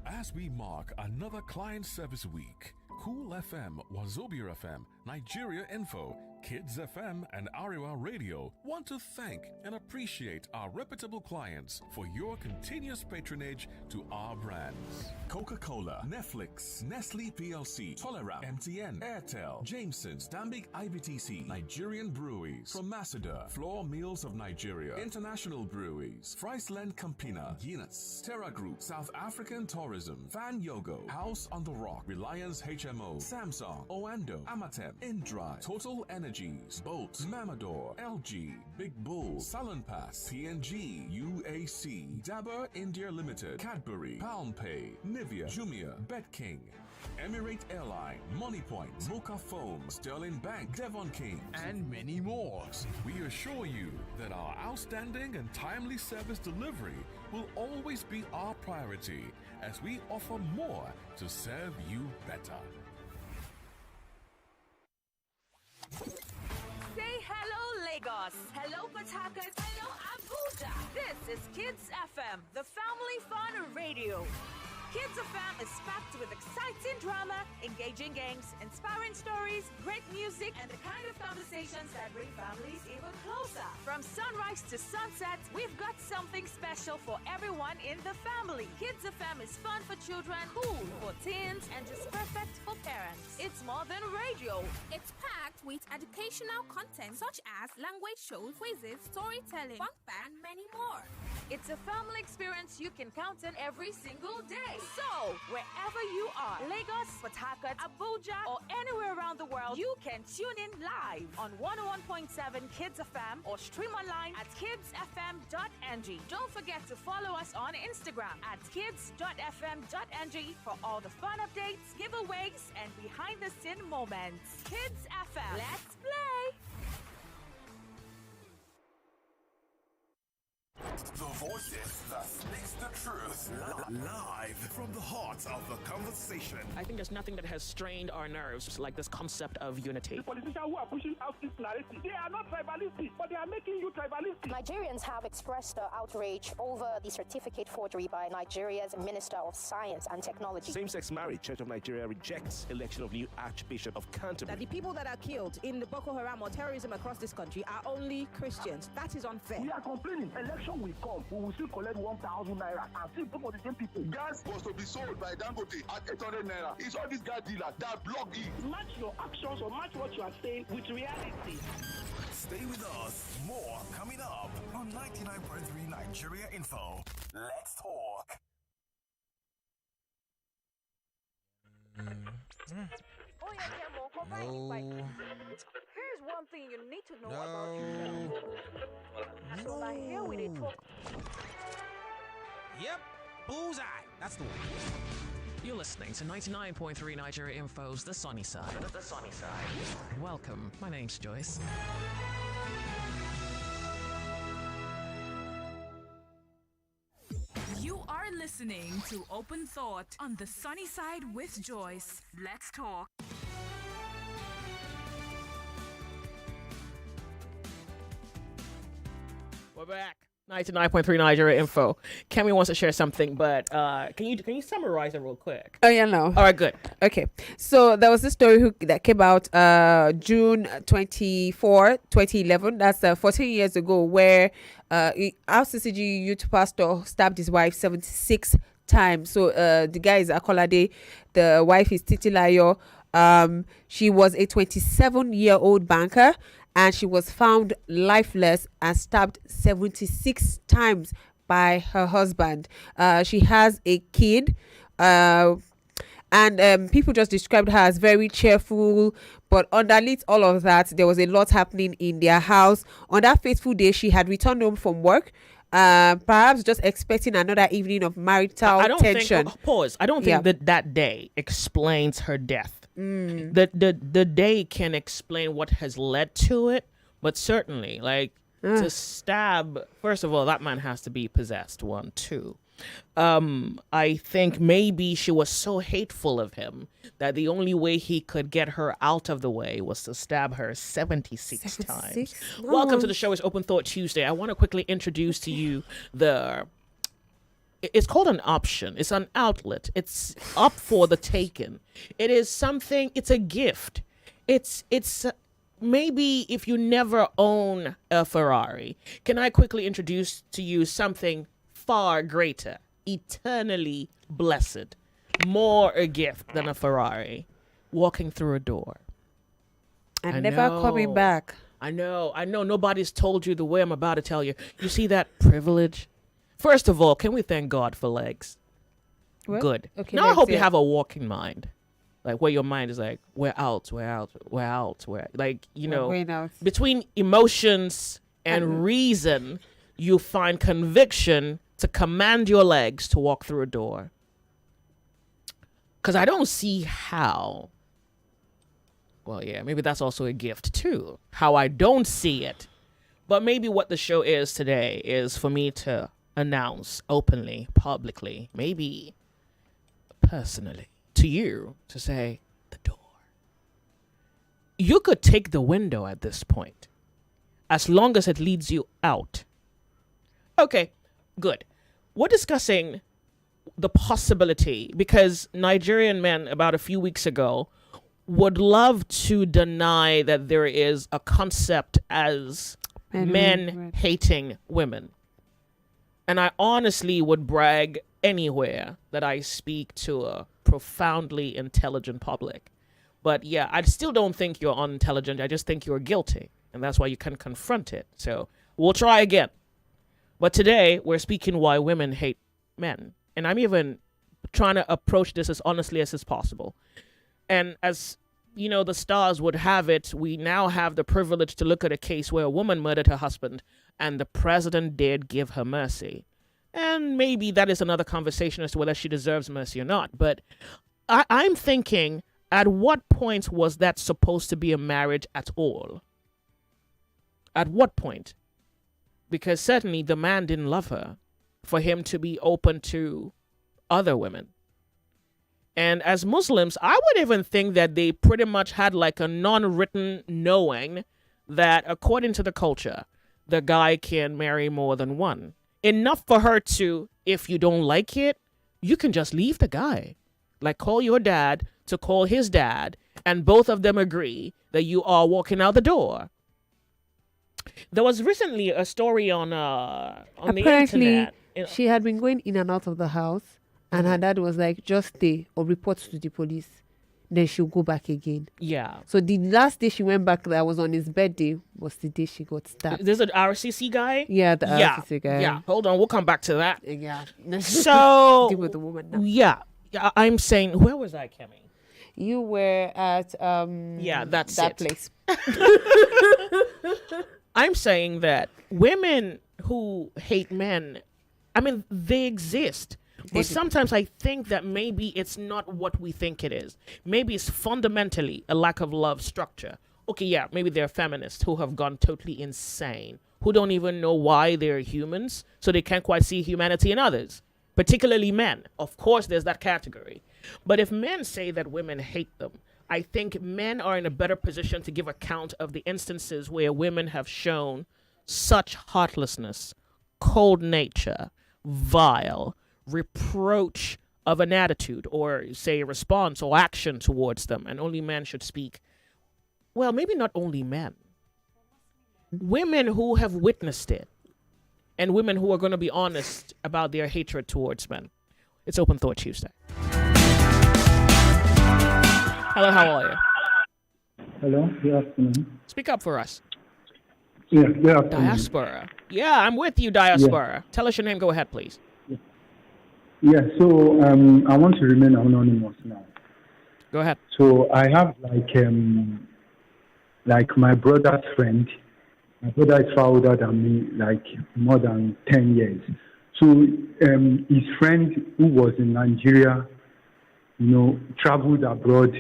As we mark another client service week, Cool FM, Wazobia FM, Nigeria Info, Kids FM, and Ariwa Radio want to thank and appreciate our reputable clients for your continuous patronage to our brands. Coca-Cola, Netflix, Nestle PLC, Tolerap, MTN, Airtel, Jameson's, Dambik IBTC, Nigerian Breweries, from Masada, Floor Mills of Nigeria, International Breweries, Friesland Campina, Guinness, Terra Group, South African Tourism, Fan Yogo, House on the Rock, Reliance HMO, Samsung, Oando, Amatem, Indra, Total Energies, Bolt, Mamador, LG, Big Bull, Salonpass, PNG, UAC, Dabur India Limited, Cadbury, PalmPay, Nivea, Jumia, BetKing, Emirate Airline, MoneyPoint, Mocha Foam, Sterling Bank, Devon King, and many more. We assure you that our outstanding and timely service delivery will always be our priority as we offer more to serve you better. Say hello, Lagos. Hello, Port Harcourt. Hello, Abuja. This is Kids FM, the family fun radio. Kids FM is packed with exciting drama, engaging games, inspiring stories, great music, and the kind of conversations that bring families even closer. From sunrise to sunset, we've got something special for everyone in the family. Kids FM is fun for children, cool for teens, and just perfect for parents. It's more than radio. It's packed with educational content such as language shows, quizzes, storytelling, fun facts, and many more. It's a family experience you can count on every single day. So, wherever you are, Lagos, Port Harcourt, Abuja, or anywhere around the world, you can tune in live on 101.7 Kids FM or stream online at kidsfm.ng. Don't forget to follow us on Instagram at kids.fm.ng for all the fun updates, giveaways, and behind-the-scene moments. Kids FM, let's play! The voices that speaks the truth. Live from the heart of the conversation. I think there's nothing that has strained our nerves like this concept of unity. The politicians who are pushing out this narrative, they are not tribalistic, but they are making you tribalistic. Nigerians have expressed outrage over the certificate forgery by Nigeria's Minister of Science and Technology. Same-sex marriage, Church of Nigeria rejects election of new Archbishop of Canterbury. That the people that are killed in the Boko Haram or terrorism across this country are only Christians. That is unfair. We are complaining. Election will come. We will still collect 1,000 naira and still vote for the same people. Gas was to be sold by Dangote at 800 naira. It's all these gas dealers that block it. Match your actions or match what you are saying with reality. Stay with us. More coming up on 99.3 Nigeria Info. Let's talk. No. Here's one thing you need to know about yourself. So like here we did talk. Yep, bullseye. That's the one. You're listening to 99.3 Nigeria Info's The Sunny Side. The Sunny Side. Welcome. My name's Joyce. You are listening to Open Thought on the Sunny Side with Joyce. Let's talk. We're back. 99.3 Nigeria Info. Kemi wants to share something, but can you summarize it real quick? Oh, yeah, no. All right, good. Okay. So there was this story that came out June 24, 2011. That's 14 years ago, where RCCG youth pastor stabbed his wife 76 times. So the guy is Akolade. The wife is Titilayo. She was a 27-year-old banker, and she was found lifeless and stabbed 76 times by her husband. She has a kid, and people just described her as very cheerful. But underneath all of that, there was a lot happening in their house. On that fateful day, she had returned home from work, perhaps just expecting another evening of marital tension. Pause. I don't think that day explains her death. The day can explain what has led to it, but certainly, like, to stab, first of all, that man has to be possessed. 1, 2. I think maybe she was so hateful of him that the only way he could get her out of the way was to stab her 76 times. No. Welcome to the show. It's Open Thought Tuesday. I want to quickly introduce to you it's called an option. It's an outlet. It's up for the taking. It is something, it's a gift. It's maybe if you never own a Ferrari, can I quickly introduce to you something far greater, eternally blessed, more a gift than a Ferrari? Walking through a door. And never coming back. I know. Nobody's told you the way I'm about to tell you. You see that privilege? First of all, can we thank God for legs? What? Good. Okay, now I hope you have a walking mind. Like, where your mind is like, we're out. Like, you know, between emotions and reason, you find conviction to command your legs to walk through a door. Because I don't see how. Well, yeah, maybe that's also a gift too. How I don't see it. But maybe what the show is today is for me to announce openly, publicly, maybe personally to you, to say, the door. You could take the window at this point, as long as it leads you out. Okay, good. We're discussing the possibility, because Nigerian men about a few weeks ago would love to deny that there is a concept as men hating women. And I honestly would brag anywhere that I speak to a profoundly intelligent public. But yeah, I still don't think you're unintelligent. I just think you're guilty. And that's why you can confront it. So we'll try again. But today, we're speaking why women hate men. And I'm even trying to approach this as honestly as is possible. And as, you know, the stars would have it, we now have the privilege to look at a case where a woman murdered her husband and the president did give her mercy. And maybe that is another conversation as to whether she deserves mercy or not. But I'm thinking, at what point was that supposed to be a marriage at all? At what point? Because certainly the man didn't love her for him to be open to other women. And as Muslims, I would even think that they pretty much had like a non-written knowing that according to the culture, the guy can marry more than one. Enough for her to, if you don't like it, you can just leave the guy. Like, call your dad to call his dad, and both of them agree that you are walking out the door. There was recently a story on the internet. She had been going in and out of the house, and her dad was like, just stay or report to the police. Then she'll go back again. Yeah. So the last day she went back, that was on his birthday, was the day she got stabbed. There's an RCC guy? Yeah, the RCC guy. Yeah, hold on. We'll come back to that. Yeah. So, deal with the woman now. Yeah. I'm saying, where was I, Kemi? You were at that place. I'm saying that women who hate men, I mean, they exist. But sometimes I think that maybe it's not what we think it is. Maybe it's fundamentally a lack of love structure. Okay, yeah, maybe they're feminists who have gone totally insane, who don't even know why they're humans, so they can't quite see humanity in others, particularly men. Of course, there's that category. But if men say that women hate them, I think men are in a better position to give account of the instances where women have shown such heartlessness, cold nature, vile, reproach of an attitude or, say, a response or action towards them, and only men should speak. Well, maybe not only men. Women who have witnessed it, and women who are going to be honest about their hatred towards men. It's Open Thought Tuesday. Hello, how are you? Hello, good afternoon. Speak up for us. Yeah, good afternoon. Diaspora. Yeah, I'm with you, Diaspora. Yeah. Tell us your name. Go ahead, please. Yeah, so I want to remain anonymous now. Go ahead. So I have like my brother's friend. My brother is far older than me, like more than 10 years. So his friend who was in Nigeria, traveled abroad.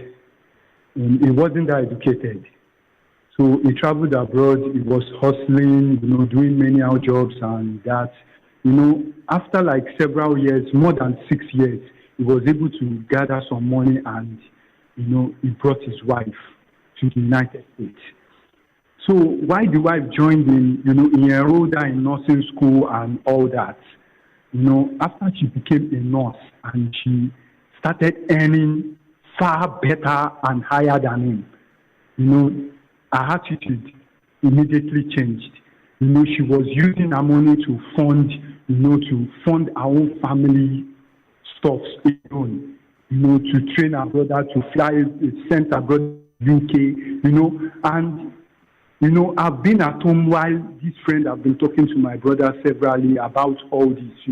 He wasn't that educated. So he traveled abroad, he was hustling, doing many out jobs and that. After like several years, more than 6 years, he was able to gather some money and, he brought his wife to the United States. So while the wife joined him, he enrolled her in nursing school and all that. After she became a nurse and she started earning far better and higher than him, her attitude immediately changed. She was using her money to fund our own family stuffs alone, to train her brother to fly, send her brother to UK, and I've been at home while this friend have been talking to my brother severally about all this.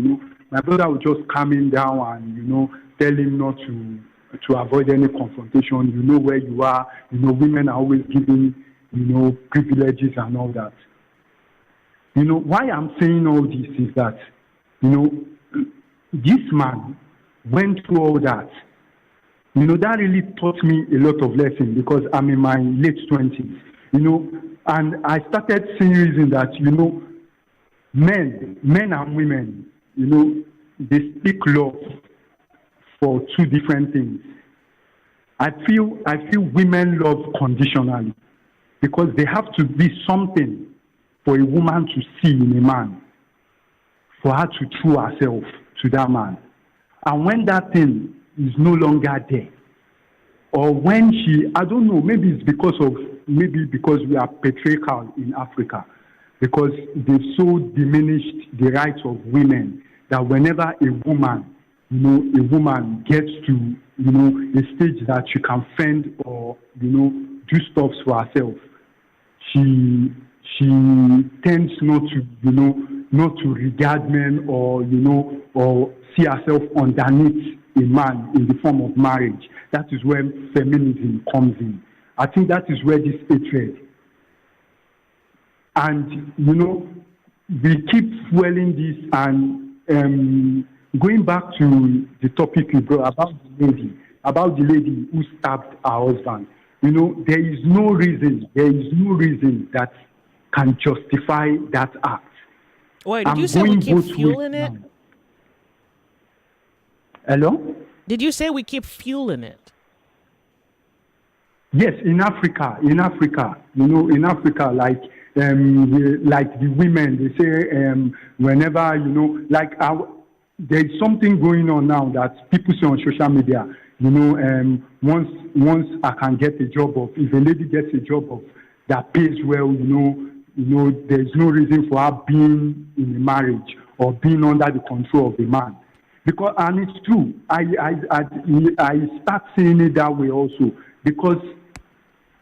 My brother would just calm him down and tell him not to avoid any confrontation. You know where you are. Women are always giving privileges and all that. Why I'm saying all this is that this man went through all that. That really taught me a lot of lessons because I'm in my late 20s. And I started seeing reason that, men and women, they speak love for two different things. I feel women love conditionally because they have to be something for a woman to see in a man, for her to throw herself to that man. And when that thing is no longer there, or when I don't know, maybe it's because we are patriarchal in Africa, because they've so diminished the rights of women that whenever a woman gets to, a stage that she can fend or, do stuff for herself, she tends not to regard men or see herself underneath a man in the form of marriage. That is where feminism comes in. I think that is where this hatred. And, we keep fueling this and going back to the topic you brought about the lady who stabbed her husband. There is no reason that can justify that act. Wait, did you say we keep fueling it? Hello? Did you say we keep fueling it? Yes, in Africa, in Africa, like the women, they say whenever, there's something going on now that people see on social media, once I can get a job if a lady gets a job that pays well, there's no reason for her being in a marriage or being under the control of a man. And it's true. I start seeing it that way also. Because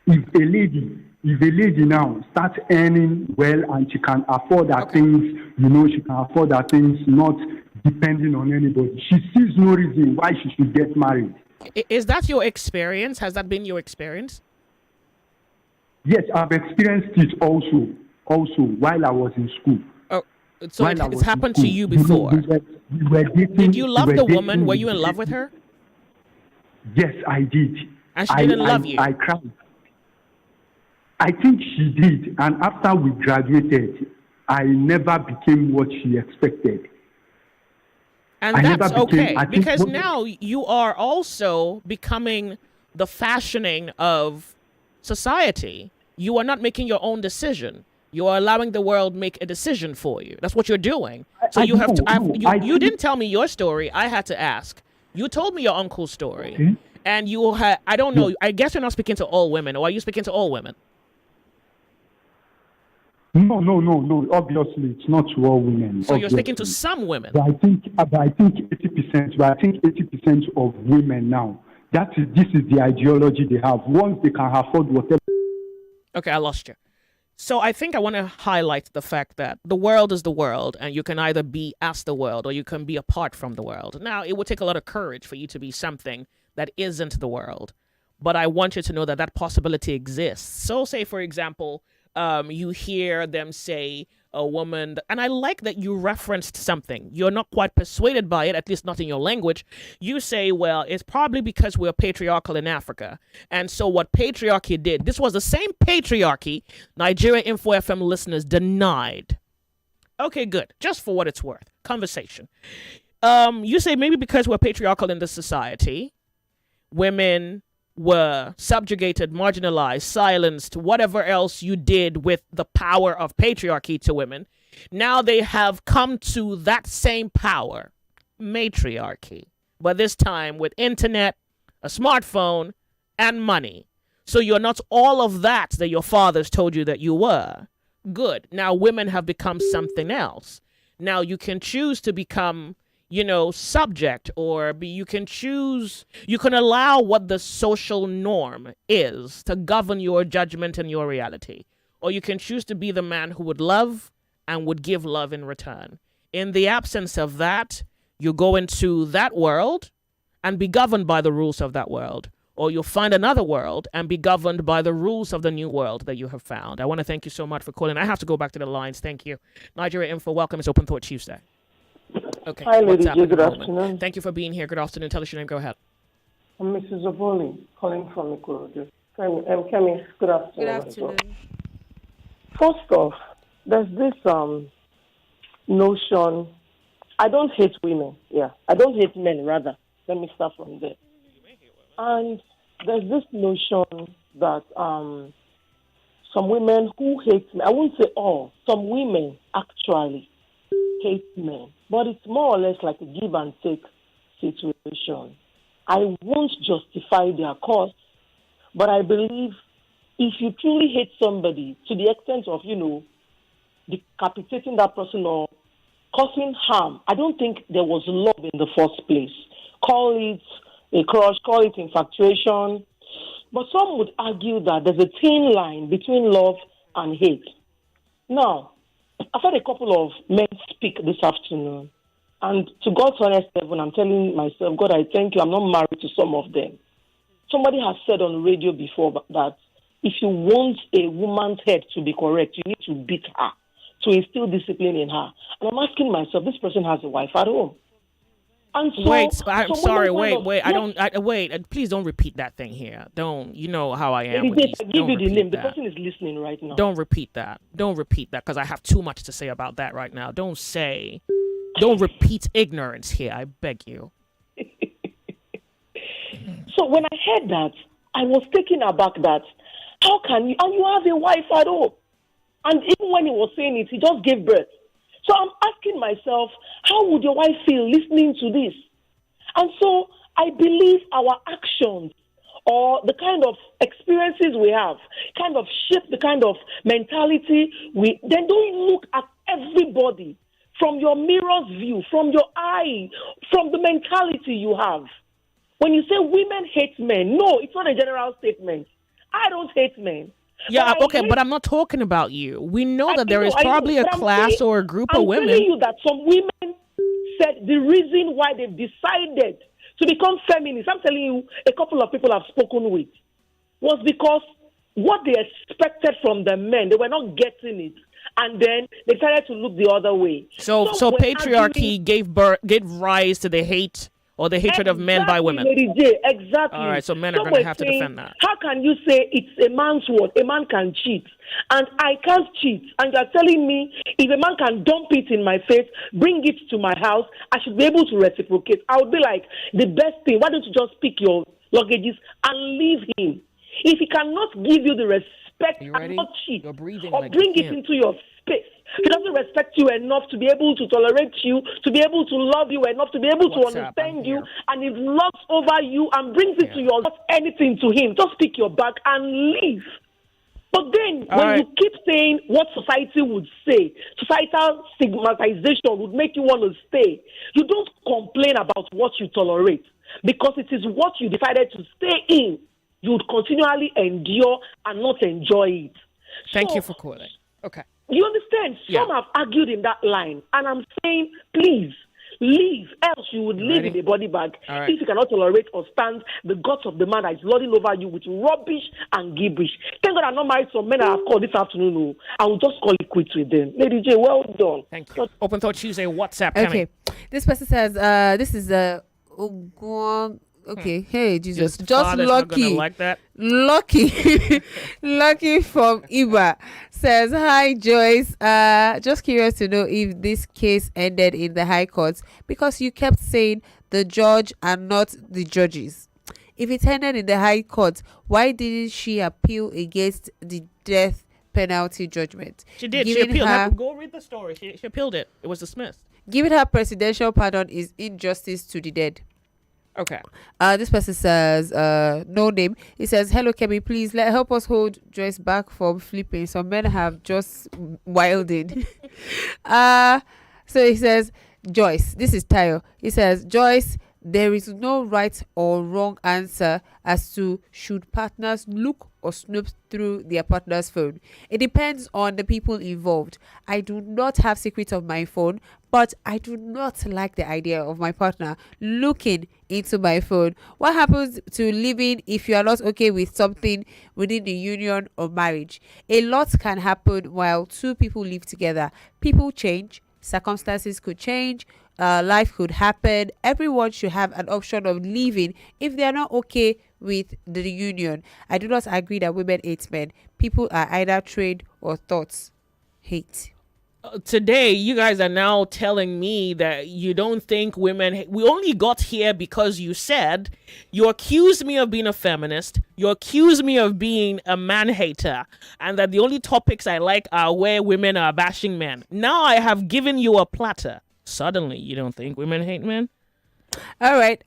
if a lady now starts earning well and she can afford her things, she can afford her things not depending on anybody. She sees no reason why she should get married. Is that your experience? Has that been your experience? Yes, I've experienced it also while I was in school. Oh, so it's happened to you before? We were dating, did you love the woman? Were you in love with her? Yes, I did. And she didn't love you? I cried. I think she did. And after we graduated, I never became what she expected. And that's okay, because now you are also becoming the fashioning of society. You are not making your own decision. You're allowing the world make a decision for you. That's what you're doing. So I you have to. know, You didn't tell me your story. I had to ask. You told me your uncle's story, Okay. and you had. I don't know. I guess you're not speaking to all women, or are you speaking to all women? No. Obviously, it's not to all women. So you're speaking to some women. But I think 80%. But I think 80% of women now. This is the ideology they have. Once they can afford whatever. Okay, I lost you. So I think I want to highlight the fact that the world is the world, and you can either be as the world or you can be apart from the world. Now, it would take a lot of courage for you to be something that isn't the world. But I want you to know that that possibility exists. So say, for example, you hear them say a woman, and I like that you referenced something. You're not quite persuaded by it, at least not in your language. You say, well, it's probably because we're patriarchal in Africa. And so what patriarchy did, this was the same patriarchy Nigeria Info FM listeners denied. Okay, good. Just for what it's worth. Conversation. You say maybe because we're patriarchal in this society, women were subjugated, marginalized, silenced, whatever else you did with the power of patriarchy to women. Now they have come to that same power, matriarchy, but this time with internet, a smartphone, and money. So you're not all of that your fathers told you that you were. Good. Now women have become something else. Now you can choose to become subject, or you can allow what the social norm is to govern your judgment and your reality. Or you can choose to be the man who would love and would give love in return. In the absence of that, you go into that world and be governed by the rules of that world. Or you'll find another world and be governed by the rules of the new world that you have found. I want to thank you so much for calling. I have to go back to the lines. Thank you. Nigeria Info, welcome. It's Open Thought Tuesday. Okay. Hi, Lady J. Good afternoon. Thank you for being here. Good afternoon. Tell us your name. Go ahead. I'm Mrs. Oboli, calling from Ikorodu. Kemi, good afternoon. Good afternoon. First off, there's this notion. I don't hate women. Yeah, I don't hate men. Rather, let me start from there. And there's this notion that some women who hate men. I won't say all. Some women actually hate men, but it's more or less like a give and take situation. I won't justify their cause, but I believe if you truly hate somebody to the extent of, decapitating that person or causing harm, I don't think there was love in the first place. Call it a crush, call it infatuation, but some would argue that there's a thin line between love and hate. Now, I've had a couple of men speak this afternoon, and to God's honest heaven, I'm telling myself, God, I thank you, I'm not married to some of them. Somebody has said on radio before that if you want a woman's head to be correct, you need to beat her to instill discipline in her. And I'm asking myself, this person has a wife at home. And so, I'm sorry. Wait. Please don't repeat that thing here. Don't. You know how I am. I give you the name. The person is listening right now. Don't repeat that. Don't repeat that, because I have too much to say about that right now. Don't repeat ignorance here. I beg you. So when I heard that, I was taken aback that how can you? And you have a wife at home. And even when he was saying it, he just gave birth. So I'm asking myself, how would your wife feel listening to this? And so I believe our actions or the kind of experiences we have kind of shape the kind of mentality we... Then don't look at everybody from your mirror's view, from your eye, from the mentality you have. When you say women hate men, no, it's not a general statement. I don't hate men. Yeah, okay, but I'm not talking about you. We know that there is probably a class or a group of women. I'm telling you that some women said the reason why they've decided to become feminists, I'm telling you, a couple of people I've spoken with, was because what they expected from the men, they were not getting it. And then they decided to look the other way. So patriarchy gave rise to the hate or the hatred of men by women. Lady J, exactly. All right, so men are going to have to defend that. How can you say it's a man's word? A man can cheat, and I can't cheat. And you're telling me if a man can dump it in my face, bring it to my house, I should be able to reciprocate. I would be like, the best thing, why don't you just pick your luggages and leave him? If he cannot give you the respect respect You and ready? not cheat You're breathing or like bring you it can't. into your space. He doesn't respect you enough to be able to tolerate you, to be able to love you enough, to be able to What's up? I'm understand you, here. and he loves over you and brings it to your anything to him. Just pick your bag and leave. But then, All when right. you keep saying what society would say, societal stigmatization would make you want to stay. You don't complain about what you tolerate because it is what you decided to stay in. You would continually endure and not enjoy it. Thank you for calling. Okay. You understand? Some have argued in that line, and I'm saying, please, leave, else you would live in a body bag All right. if you cannot tolerate or stand the guts of the man that is lording over you with rubbish and gibberish. Thank God I'm not married to some men that I've called this afternoon. No. I will just call it quits with them. Lady J, well done. Thank you. Open Thought Tuesday, WhatsApp coming. Okay. This person says, this is Ogwon. Okay, hey Jesus, Your just father's not gonna lucky, like that. lucky, lucky from Iba says, hi Joyce. Just curious to know if this case ended in the High Court because you kept saying the judge and not the judges. If it ended in the High Court, why didn't she appeal against the death penalty judgment? She did. She Giving appealed. her- Go read the story. She appealed it. It was dismissed. Giving her presidential pardon is injustice to the dead. Okay. This person says, no name. He says, hello, Kemi, please help us hold Joyce back from flipping. Some men have just wilded. So he says, Joyce, this is Tayo. He says, Joyce, there is no right or wrong answer as to should partners look or snoop through their partner's phone. It depends on the people involved. I do not have secrets of my phone, but I do not like the idea of my partner looking into my phone. What happens to living if you are not okay with something within the union or marriage? A lot can happen while two people live together. People change, circumstances could change, life could happen. Everyone should have an option of leaving if they are not okay with the union. I do not agree that women hate men. People are either trained or thought hate. Today, you guys are now telling me that you don't think women... We only got here because you said... You accused me of being a feminist. You accused me of being a man-hater. And that the only topics I like are where women are bashing men. Now I have given you a platter. Suddenly, you don't think women hate men? All right.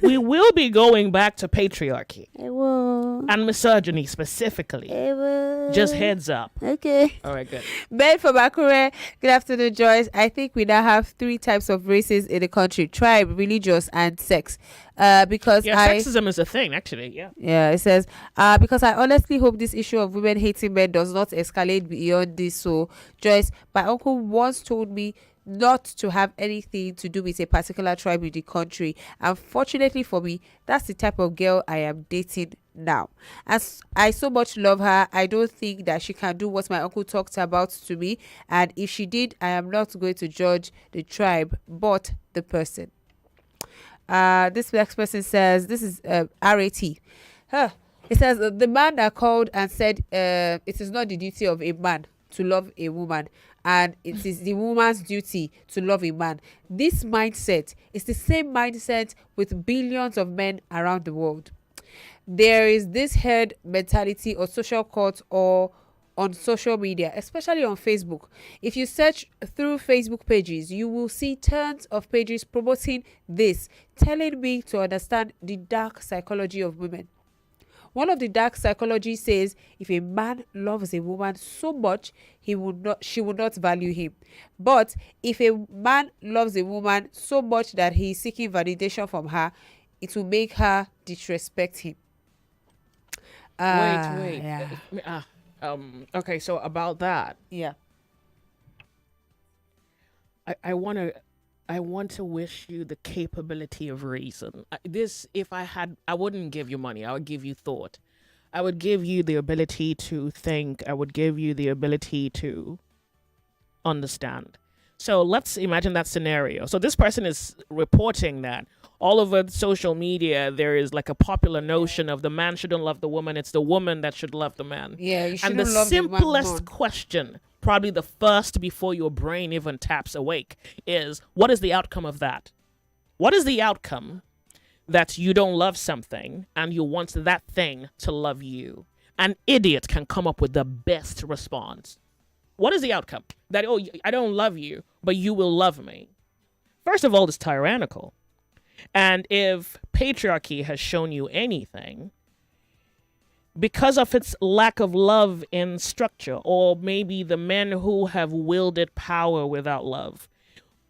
We will be going back to patriarchy. I will. And misogyny specifically. I will. Just heads up. Okay. All right, good. Ben from Akure. Good afternoon, Joyce. I think we now have 3 types of races in the country: tribe, religious, and sex. Because sexism is a thing, actually. Yeah, it says, because I honestly hope this issue of women hating men does not escalate beyond this. So, Joyce, my uncle once told me not to have anything to do with a particular tribe in the country. Unfortunately for me, that's the type of girl I am dating now. As I so much love her, I don't think that she can do what my uncle talked about to me. And if she did, I am not going to judge the tribe, but the person. This next person says, this is RAT. It says, the man that called and said it is not the duty of a man to love a woman, and it is the woman's duty to love a man. This mindset is the same mindset with billions of men around the world. There is this herd mentality or social cult or on social media, especially on Facebook. If you search through Facebook pages, you will see tons of pages promoting this, telling me to understand the dark psychology of women. One of the dark psychology says if a man loves a woman so much, she would not value him. But if a man loves a woman so much that he is seeking validation from her, it will make her disrespect him. Wait. Yeah. Okay, so about that. Yeah. I want to wish you the capability of reason. If I wouldn't give you money. I would give you thought. I would give you the ability to think. I would give you the ability to understand. So let's imagine that scenario. So this person is reporting that all over social media, there is like a popular notion of the man shouldn't love the woman. It's the woman that should love the man. Yeah, you shouldn't and the love the man simplest more. question, probably the first before your brain even taps awake, is what is the outcome of that? What is the outcome that you don't love something and you want that thing to love you? An idiot can come up with the best response. What is the outcome? That, oh, I don't love you, but you will love me. First of all, it's tyrannical. And if patriarchy has shown you anything, because of its lack of love in structure, or maybe the men who have wielded power without love,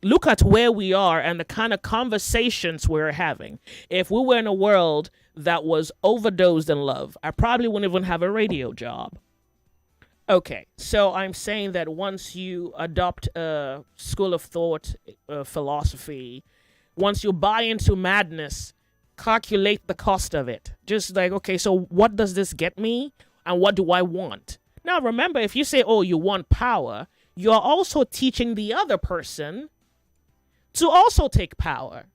look at where we are and the kind of conversations we're having. If we were in a world that was overdosed in love, I probably wouldn't even have a radio job. Okay, so I'm saying that once you adopt a school of thought, philosophy, once you buy into madness, calculate the cost of it. Just like, okay, so what does this get me? And what do I want? Now, remember, if you say, oh, you want power, you're also teaching the other person to also take power.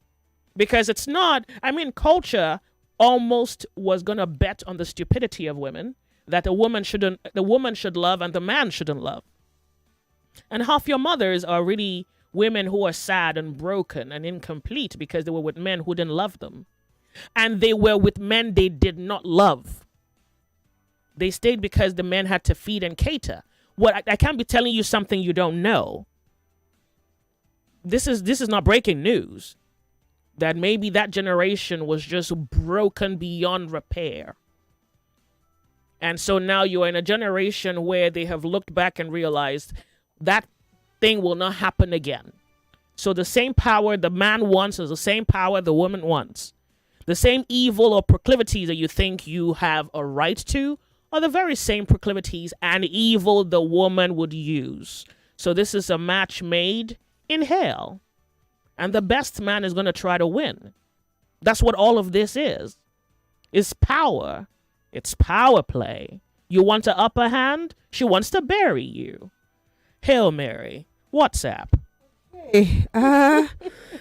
Because it's not, culture almost was going to bet on the stupidity of women, that the woman should love and the man shouldn't love. And half your mothers are really women who are sad and broken and incomplete because they were with men who didn't love them. And they were with men they did not love. They stayed because the men had to feed and cater. I can't be telling you something you don't know. This is not breaking news. That maybe that generation was just broken beyond repair. And so now you're in a generation where they have looked back and realized that thing will not happen again. So the same power the man wants is the same power the woman wants. The same evil or proclivities that you think you have a right to are the very same proclivities and evil the woman would use. So this is a match made in hell. And the best man is going to try to win. That's what all of this is. It's power. It's power play. You want an upper hand? She wants to bury you. Hail Mary. WhatsApp. Hey,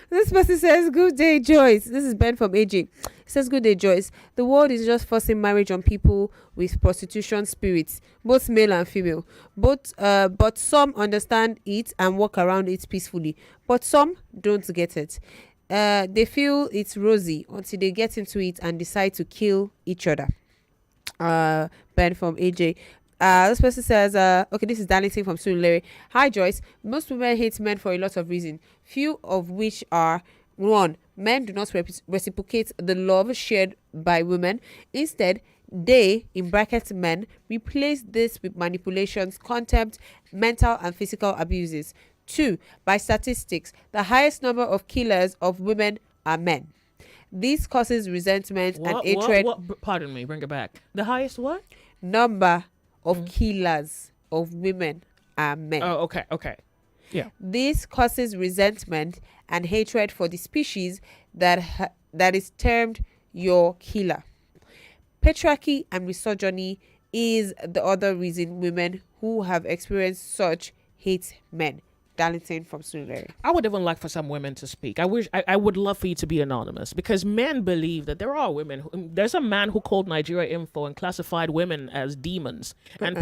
this person says, good day, Joyce. This is Ben from AG. He says, good day, Joyce. The world is just forcing marriage on people with prostitution spirits, both male and female. But some understand it and walk around it peacefully. But some don't get it. They feel it's rosy until they get into it and decide to kill each other. Ben from AJ. This person says, okay, this is Darlington from Surulere. Hi, Joyce. Most women hate men for a lot of reasons, few of which are: 1, men do not reciprocate the love shared by women. Instead, they, in brackets men, replace this with manipulations, contempt, mental and physical abuses. 2, by statistics, the highest number of killers of women are men. This causes resentment and hatred. Pardon me, bring it back. The highest what? Number of killers of women are men. Oh, okay. Yeah. This causes resentment and hatred for the species that is termed your killer. Patriarchy and misogyny is the other reason women who have experienced such hate men. Darlington from Surulere. I would even like for some women to speak. I would love for you to be anonymous, because men believe that there are women. There's a man who called Nigeria Info and classified women as demons and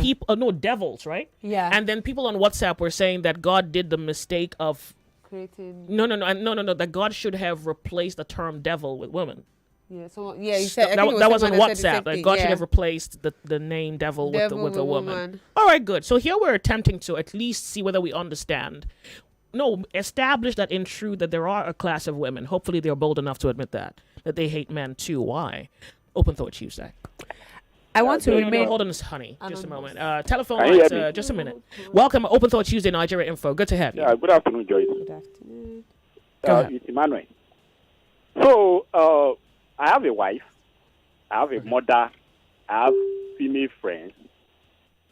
devils, right? Yeah. And then people on WhatsApp were saying that God did the mistake of creating. No. That God should have replaced the term devil with women. Yeah. So he said that was on WhatsApp. That God should have replaced the name devil with a woman. All right, good. So here we're attempting to at least see whether we understand. No, establish that in truth that there are a class of women. Hopefully they're bold enough to admit that they hate men too. Why? Open Thought Tuesday. I want to remain. Hold on, honey. Just a moment. Telephone lines. Just a minute. Welcome, Open Thought Tuesday, Nigeria Info. Good to have you. Yeah. Good afternoon, Joyce. Good afternoon. It's Emmanuel. So, I have a wife, I have a mother, I have female friends.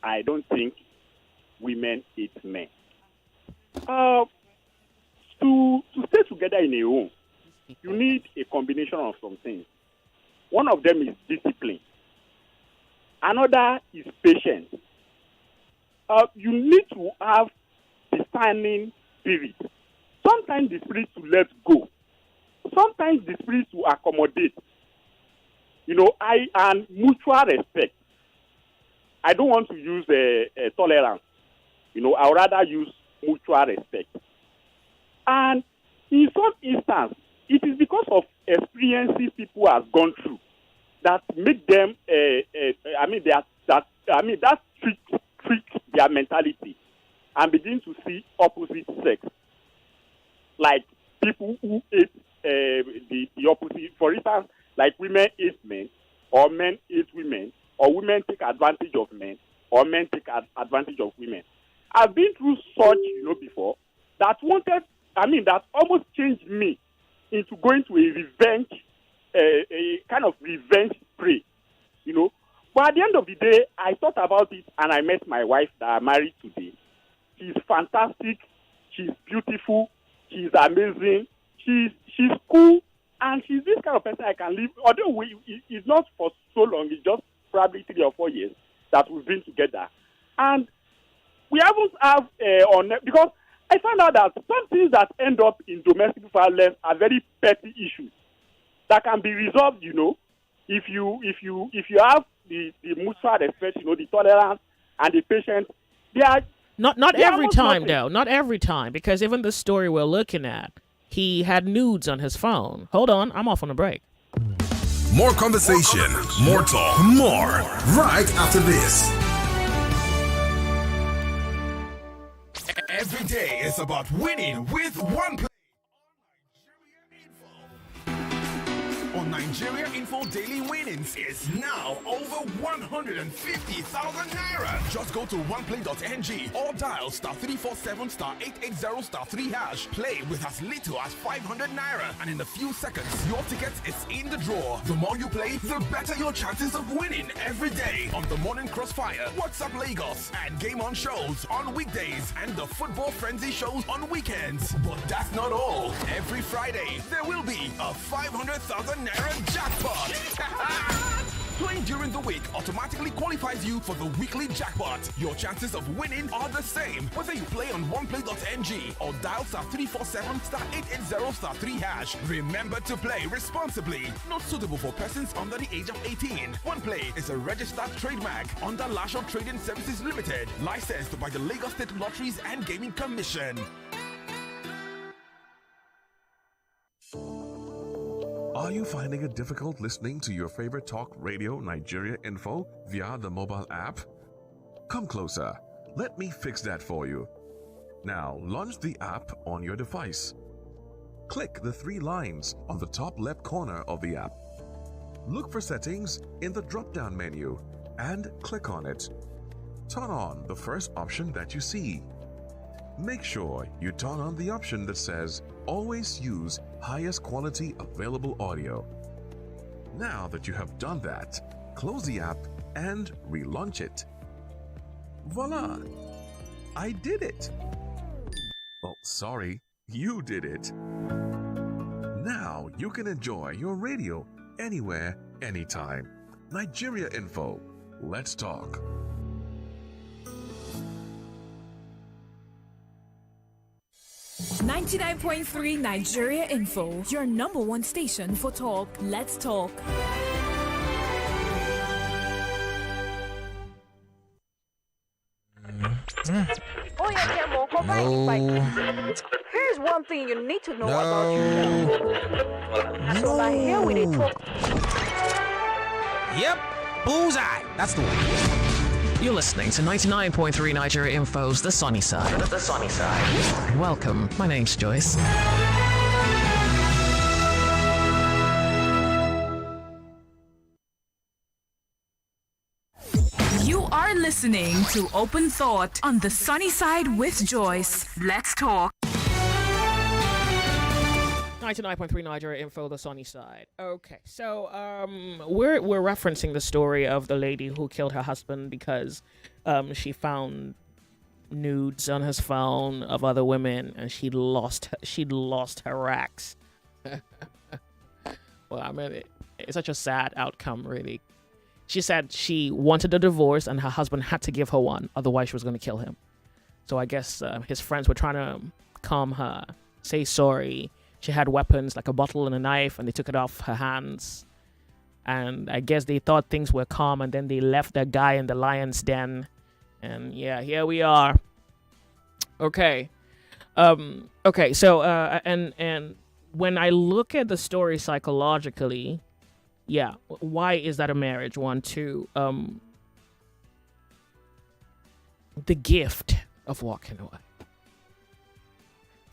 I don't think women hate men. To stay together in a home, you need a combination of some things. One of them is discipline. Another is patience. You need to have discerning spirit. Sometimes the spirit to let go. Sometimes the spirit to accommodate, and mutual respect. I don't want to use tolerance. I would rather use mutual respect. And in some instance, it is because of experiences people have gone through that make them, that that treat their mentality and begin to see opposite sex, like people who hate the opposite. For instance, like women hate men, or men hate women, or women take advantage of men, or men take advantage of women. I've been through such, before, that that almost changed me into going to a revenge, a kind of revenge spree, But at the end of the day, I thought about it, and I met my wife that I'm married today. She's fantastic. She's beautiful. She's amazing. She's cool, and she's this kind of person I can live. Although it's not for so long, it's just probably 3 or 4 years that we've been together, and we haven't have because I found out that some things that end up in domestic violence are very petty issues that can be resolved. If you have the mutual respect, the tolerance and the patience, they are not every time though. Not every time, because even the story we're looking at, he had nudes on his phone. Hold on, I'm off on a break. More conversation, more talk, more right after this. Every day is about winning with one play. On Nigeria Info Daily Winnings is now over 150,000 naira. Just go to oneplay.ng or dial *347 *880 *3#. Play with as little as 500 naira, and in a few seconds, your ticket is in the draw. The more you play, the better your chances of winning every day on the Morning Crossfire, WhatsApp Lagos, and Game On shows on weekdays, and the Football Frenzy shows on weekends. But that's not all. Every Friday, there will be a 500,000 naira jackpot. Playing during the week automatically qualifies you for the weekly jackpot. Your chances of winning are the same whether you play on oneplay.ng or dial *347 *880 *3#. Remember to play responsibly. Not suitable for persons under the age of 18. OnePlay is a registered trademark under Lasho Trading Services Limited, licensed by the Lagos State Lotteries and Gaming Commission. Are you finding it difficult listening to your favorite talk radio Nigeria Info via the mobile app? Come closer. Let me fix that for you. Now, launch the app on your device. Click the 3 lines on the top left corner of the app. Look for settings in the drop-down menu and click on it. Turn on the first option that you see. Make sure you turn on the option that says always use highest quality available audio. Now that you have done that, close the app and relaunch it. Voila! I did it! Oh, sorry, you did it. Now you can enjoy your radio anywhere, anytime. Nigeria Info. Let's talk. .3 Nigeria Info, your number one station for talk. Let's talk. Oh yeah, Camo, come back. Here's one thing you need to know about yourself. So like here we dey talk. Yep, bullseye. That's the one. You're listening to 99.3 Nigeria Info's The Sunny Side. The Sunny Side. Welcome. My name's Joyce. You are listening to Open Thought on The Sunny Side with Joyce. Let's talk. 99.3 Nigeria Info, The Sunny Side. Okay, so we're referencing the story of the lady who killed her husband because she found nudes on his phone of other women and she'd lost her racks. Well, I mean, it's such a sad outcome, really. She said she wanted a divorce and her husband had to give her one, otherwise she was going to kill him. So I guess his friends were trying to calm her, say sorry. She had weapons like a bottle and a knife, and they took it off her hands. And I guess they thought things were calm, and then they left the guy in the lion's den. And yeah, here we are. Okay. Okay, so and when I look at the story psychologically, yeah, why is that a marriage? 1, 2. the gift of walking away.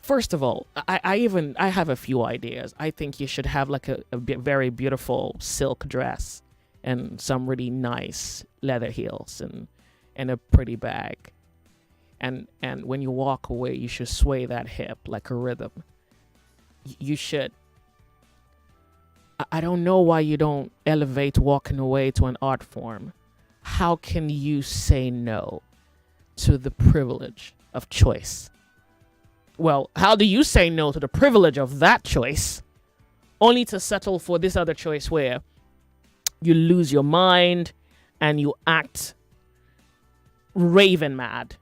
First of all, I have a few ideas. I think you should have like a very beautiful silk dress and some really nice leather heels and a pretty bag. And when you walk away, you should sway that hip like a rhythm. You should. I don't know why you don't elevate walking away to an art form. How can you say no to the privilege of choice? Well, how do you say no to the privilege of that choice only to settle for this other choice where you lose your mind and you act raven mad?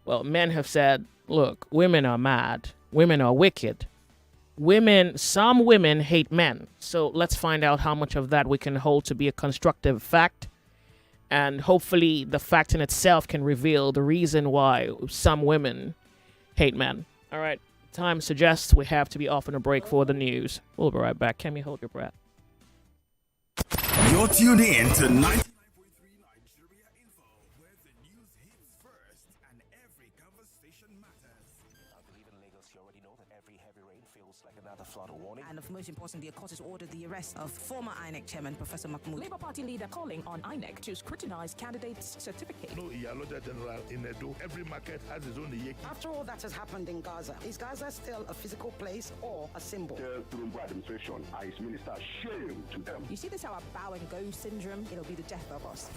Well, men have said, look, women are mad. Women are wicked. Some women hate men. So let's find out how much of that we can hold to be a constructive fact. And hopefully the fact in itself can reveal the reason why some women hate men. All right. Time suggests we have to be off on a break for the news. We'll be right back. Can you hold your breath? You're tuned in to 99.3 Nigeria Info, where the news hits first and every conversation matters. I believe in Lagos, you already know that every heavy rain feels like another flood of warning. And of most importantly, a court has ordered the arrest of former INEC chairman Professor Mahmoud. Labour Party leader calling on INEC to scrutinise candidates' certificate. No Iyaloja General in Edo. Every market has its own Iyeki. After all that has happened in Gaza, is Gaza still a physical place or a symbol? The Trump administration and his minister, shame to them. You see this our bow and go syndrome? It'll be the death of us.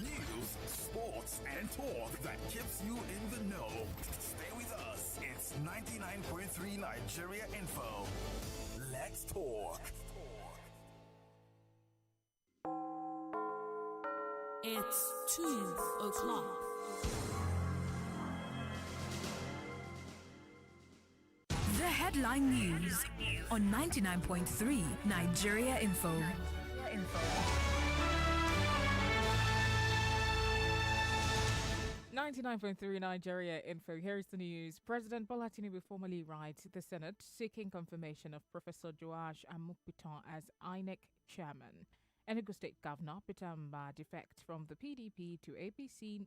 News, sports, and talk that keeps you in the know. Stay with us. It's 99.3 Nigeria Info. Let's talk. It's 2 o'clock. The headline news on 99.3 Nigeria Info. 99.3 Nigeria Info. Here's the news. President Bola Tinubu formally writes the Senate seeking confirmation of Professor Joash Amukpitan as INEC chairman. Enugu State Governor Peter Mba defects from the PDP to APC,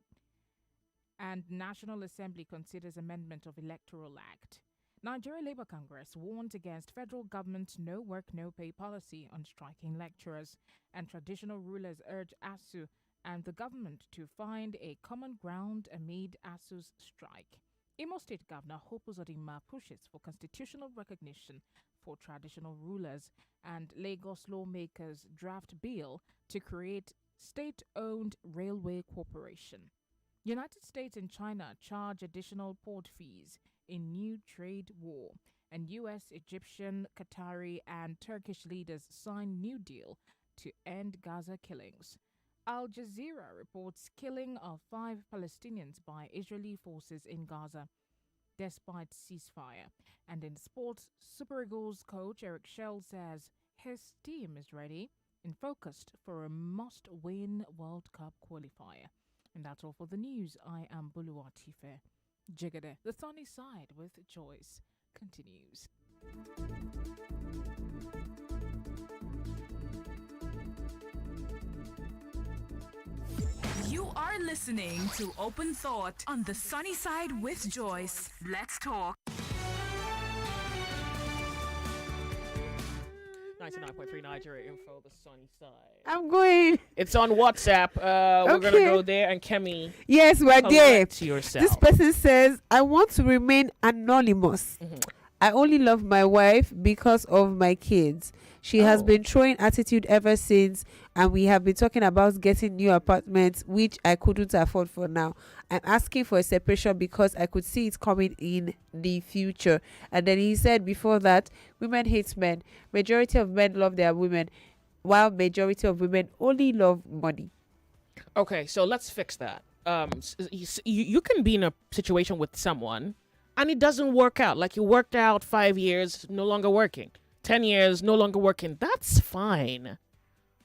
and National Assembly considers amendment of Electoral Act. Nigeria Labour Congress warns against federal government's no work, no pay policy on striking lecturers, and traditional rulers urge ASU and the government to find a common ground amid ASU's strike. Imo State Governor Hope Uzodinma pushes for constitutional recognition for traditional rulers, and Lagos lawmakers draft bill to create state-owned railway corporation. United States and China charge additional port fees in new trade war, and U.S., Egyptian, Qatari, and Turkish leaders sign new deal to end Gaza killings. Al Jazeera reports killing of 5 Palestinians by Israeli forces in Gaza, despite ceasefire. And in sports, Super Eagles coach Eric Shell says his team is ready and focused for a must-win World Cup qualifier. And that's all for the news. I am Buluwatife Jigade. The Sunny Side with Joyce continues. You are listening to Open Thought on the Sunny Side with Joyce. Let's talk. 99.3 Nigeria Info, the Sunny Side. I'm going. It's on WhatsApp. We're going to go there, and Kemi. Yes, we're there. To yourself. This person says, I want to remain anonymous. I only love my wife because of my kids. She has been throwing attitude ever since, and we have been talking about getting new apartments, which I couldn't afford for now. I'm asking for a separation because I could see it coming in the future. And then he said before that, women hate men. Majority of men love their women, while majority of women only love money. Okay, so let's fix that. You can be in a situation with someone, and it doesn't work out. Like you worked out 5 years, no longer working. 10 years, no longer working. That's fine.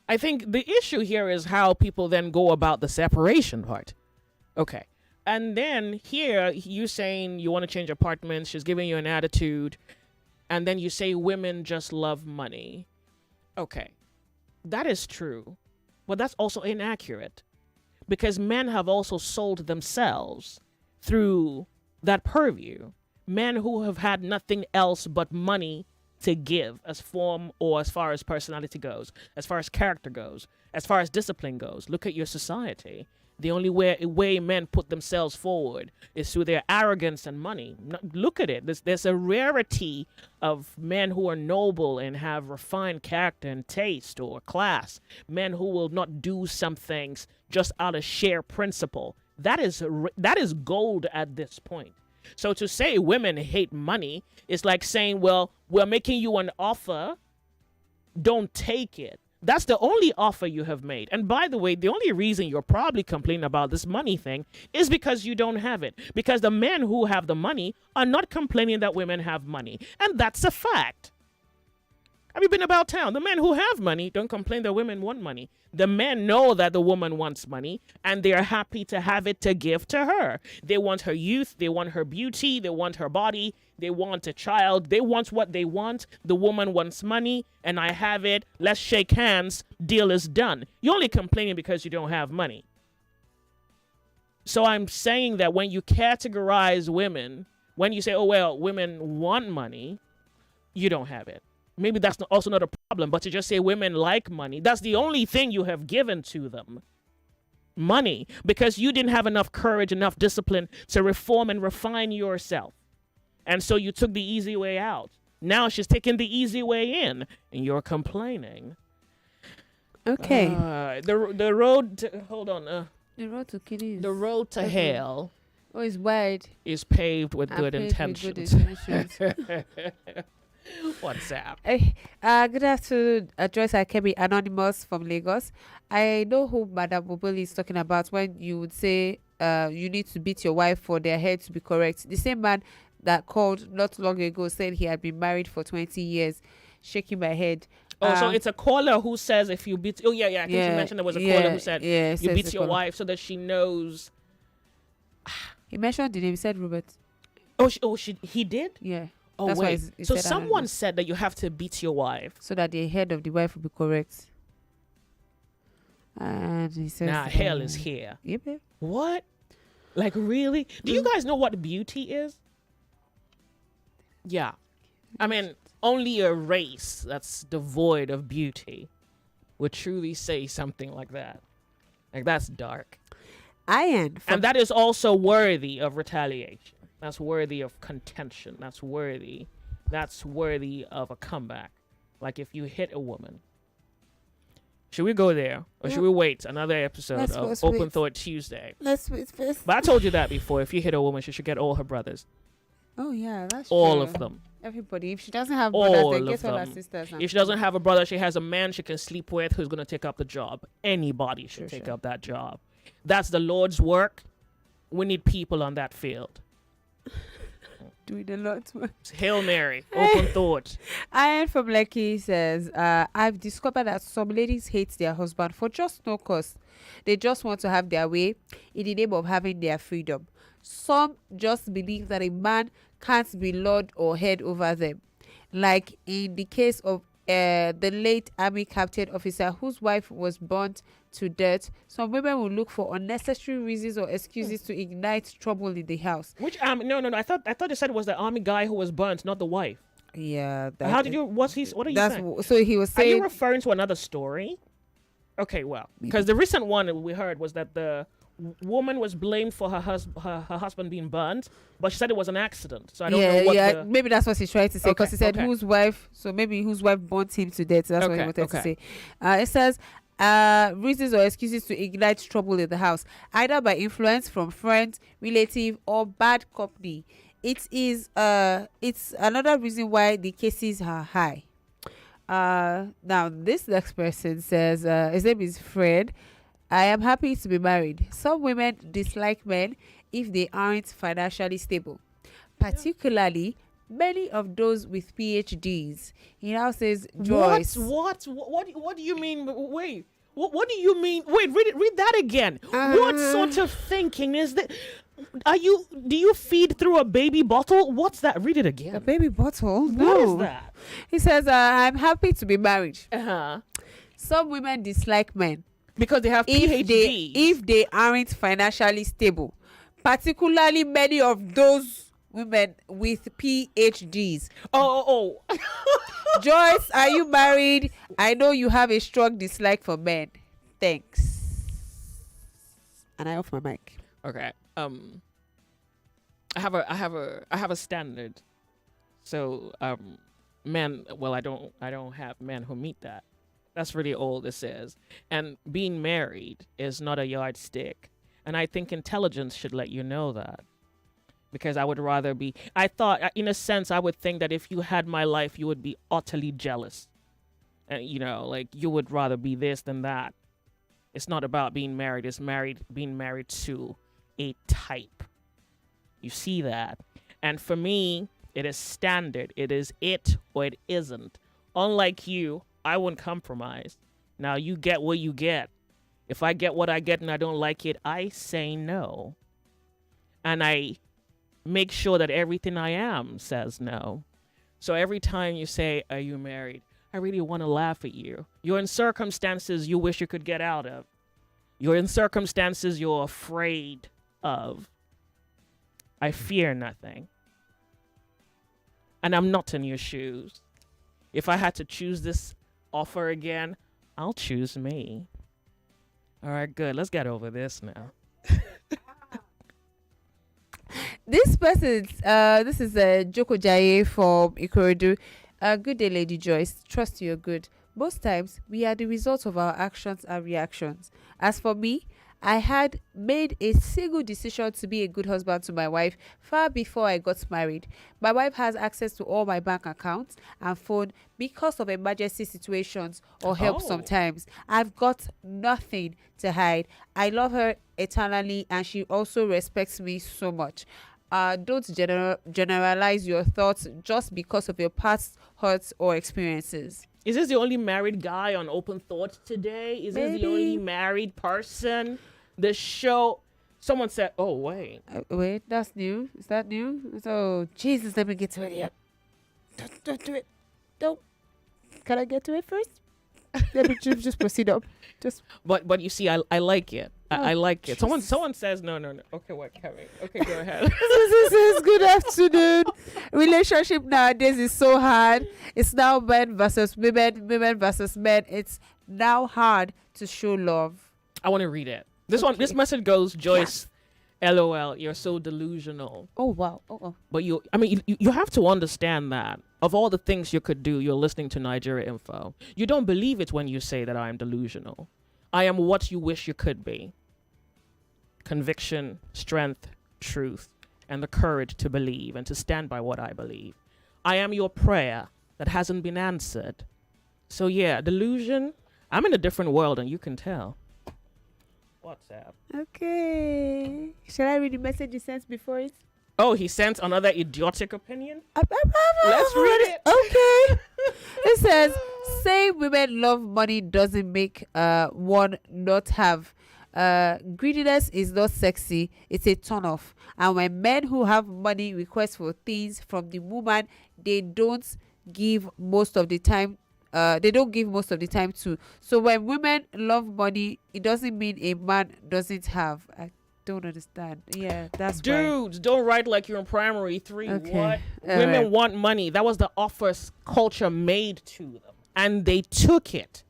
I think the issue here is how people then go about the separation part. Okay. And then here, you saying you want to change apartments, she's giving you an attitude, and then you say women just love money. Okay. That is true, but that's also inaccurate. because men have also sold themselves through that purview. Men who have had nothing else but money to give as form or as far as personality goes, as far as character goes, as far as discipline goes. Look at your society. The only way men put themselves forward is through their arrogance and money. Look at it. There's a rarity of men who are noble and have refined character and taste or class. Men who will not do some things just out of sheer principle. That is gold at this point. So to say women hate money is like saying, well, we're making you an offer, don't take it. That's the only offer you have made. And by the way, the only reason you're probably complaining about this money thing is because you don't have it. Because the men who have the money are not complaining that women have money. And that's a fact. Have you been about town? The men who have money don't complain that women want money. The men know that the woman wants money, and they're happy to have it to give to her. They want her youth. They want her beauty. They want her body. They want a child. They want what they want. The woman wants money, and I have it. Let's shake hands. Deal is done. You're only complaining because you don't have money. So I'm saying that when you categorize women, when you say, oh, well, women want money, you don't have it. Maybe that's also not a problem, but to just say women like money, that's the only thing you have given to them. Money, because you didn't have enough courage, enough discipline to reform and refine yourself. And so you took the easy way out. Now she's taking the easy way in, and you're complaining. Okay. The road to, hold on. The road to kidneys. The road to hell. Oh, it's wide. Is paved with good intentions. What's up? Good afternoon, Joyce Akemi, Anonymous from Lagos. I know who Madam Mobili is talking about when you would say you need to beat your wife for their head to be correct. The same man that called not long ago said he had been married for 20 years, shaking my head. Oh, so it's a caller who says if you beat... Oh, yeah, I think you mentioned there was a caller who said you beat your wife so that she knows... He mentioned the name, he said Robert. He did? Yeah. Oh, that's wait. Why so someone said that you have to beat your wife. So that the head of the wife will be correct. And he says... Nah, hell is here. Yep. What? Like, really? Do you guys know what beauty is? Yeah. I mean, only a race that's devoid of beauty would truly say something like that. Like, that's dark. And that is also worthy of retaliation. That's worthy of contention. That's worthy of a comeback. Like if you hit a woman. Should we go there? Or should we wait another episode of Open Thought Tuesday? Let's wait first. But I told you that before. If you hit a woman, she should get all her brothers. Oh, yeah, that's all true. of them. Everybody. If she doesn't have brothers, then get all her sisters. If she doesn't have a brother, she has a man she can sleep with who's going to take up the job. Anybody should take up that job. That's the Lord's work. We need people on that field. Doing a lot. Hail Mary. Open thought. Ian from Lekki says, I've discovered that some ladies hate their husband for just no cause. They just want to have their way in the name of having their freedom. Some just believe that a man can't be lord or head over them. Like in the case of the late Army captain officer whose wife was burnt to death. Some women will look for unnecessary reasons or excuses to ignite trouble in the house. Which no. I thought they said it was the army guy who was burnt, not the wife. Yeah. How did you? What are you saying? So he was saying. Are you referring to another story? Okay, well, because the recent one we heard was that the woman was blamed for her husband being burnt, but she said it was an accident. So I don't know what maybe that's what she's trying to say, because he said whose wife, so maybe whose wife burnt him to death. That's what he wanted to say. It says reasons or excuses to ignite trouble in the house, either by influence from friends, relative, or bad company. It's another reason why the cases are high. Now this next person says his name is Fred. I am happy to be married. Some women dislike men if they aren't financially stable, particularly many of those with PhDs. He now says, Joyce. What do you mean? Wait. What do you mean? Wait, read that again. What sort of thinking is that? Do you feed through a baby bottle? What's that? Read it again. A baby bottle? No. What is that? He says, I'm happy to be married. Uh-huh. Some women dislike men. because they have PhDs. If they aren't financially stable, particularly many of those women with PhDs. Oh. Joyce, are you married? I know you have a strong dislike for men. Thanks. And I off my mic. Okay. I have a standard. So men, well, I don't have men who meet that. That's really all this is. And being married is not a yardstick. And I think intelligence should let you know that. Because I would rather be, I thought, in a sense, I would think that if you had my life, you would be utterly jealous. And, like you would rather be this than that. It's not about being married. It's being married to a type. You see that? And for me, it is standard. It is it or it isn't. Unlike you, I wouldn't compromise. Now, you get what you get. If I get what I get and I don't like it, I say no. And I make sure that everything I am says no. So every time you say, are you married? I really want to laugh at you. You're in circumstances you wish you could get out of. You're in circumstances you're afraid of. I fear nothing. And I'm not in your shoes. If I had to choose this offer again, I'll choose me. All right, good. Let's get over this now. This person, this is Joko Jaye from Ikorodu. Good day, Lady Joyce. Trust you're good. Most times, we are the result of our actions and reactions. As for me, I had made a single decision to be a good husband to my wife far before I got married. My wife has access to all my bank accounts and phone because of emergency situations or help sometimes. I've got nothing to hide. I love her eternally and she also respects me so much. Don't generalize your thoughts just because of your past hurts or experiences. Is this the only married guy on Open Thoughts today? Is this the only married person? The show. Someone said, oh, wait. Wait, that's new. Is that new? So, Jesus, let me get to it yet. Don't do it. Don't. Can I get to it first? Let me just proceed up. But you see, I like it. I like it. Someone says no. Okay, what, Kevin? Okay, go ahead. This is good afternoon. Relationship nowadays is so hard. It's now men versus women versus men. It's now hard to show love. I want to read it. This message goes, Joyce, LOL, you're so delusional. Oh, wow. Oh. But you have to understand that of all the things you could do, you're listening to Nigeria Info. You don't believe it when you say that I am delusional. I am what you wish you could be. Conviction, strength, truth, and the courage to believe and to stand by what I believe. I am your prayer that hasn't been answered. So yeah, delusion, I'm in a different world and you can tell. WhatsApp. Okay. Shall I read the message you sent before it? Oh, he sent another idiotic opinion? Let's read it. Okay. It says, saying women love money doesn't make one not have. Greediness is not sexy. It's a turn off. And when men who have money request for things from the woman, they don't give most of the time. To. So when women love money, it doesn't mean a man doesn't have. I don't understand. Yeah, that's dudes why. Don't write like you're in primary 3. Okay. What? Women want money. That was the offer culture made to them, and they took it.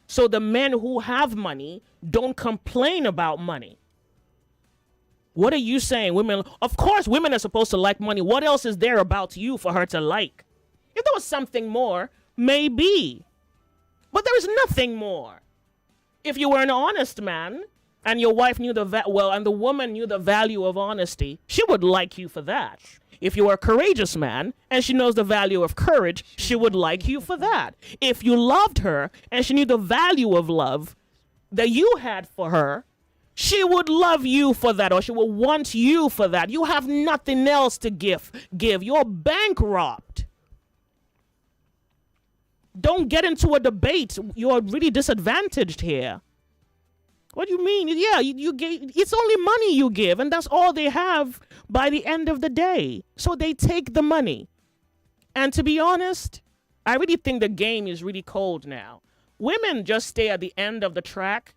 So the men who have money don't complain about money. What are you saying? Women, of course, women are supposed to like money. What else is there about you for her to like? If there was something more, maybe. But there is nothing more. If you were an honest man and your wife knew and the woman knew the value of honesty, she would like you for that. If you are a courageous man and she knows the value of courage, she would like you for that. If you loved her and she knew the value of love that you had for her, she would love you for that, or she will want you for that. You have nothing else to give. You're bankrupt. Don't get into a debate. You're really disadvantaged here. What do you mean? Yeah, you gave, it's only money you give, and that's all they have by the end of the day. So they take the money. And to be honest, I really think the game is really cold now. Women just stay at the end of the track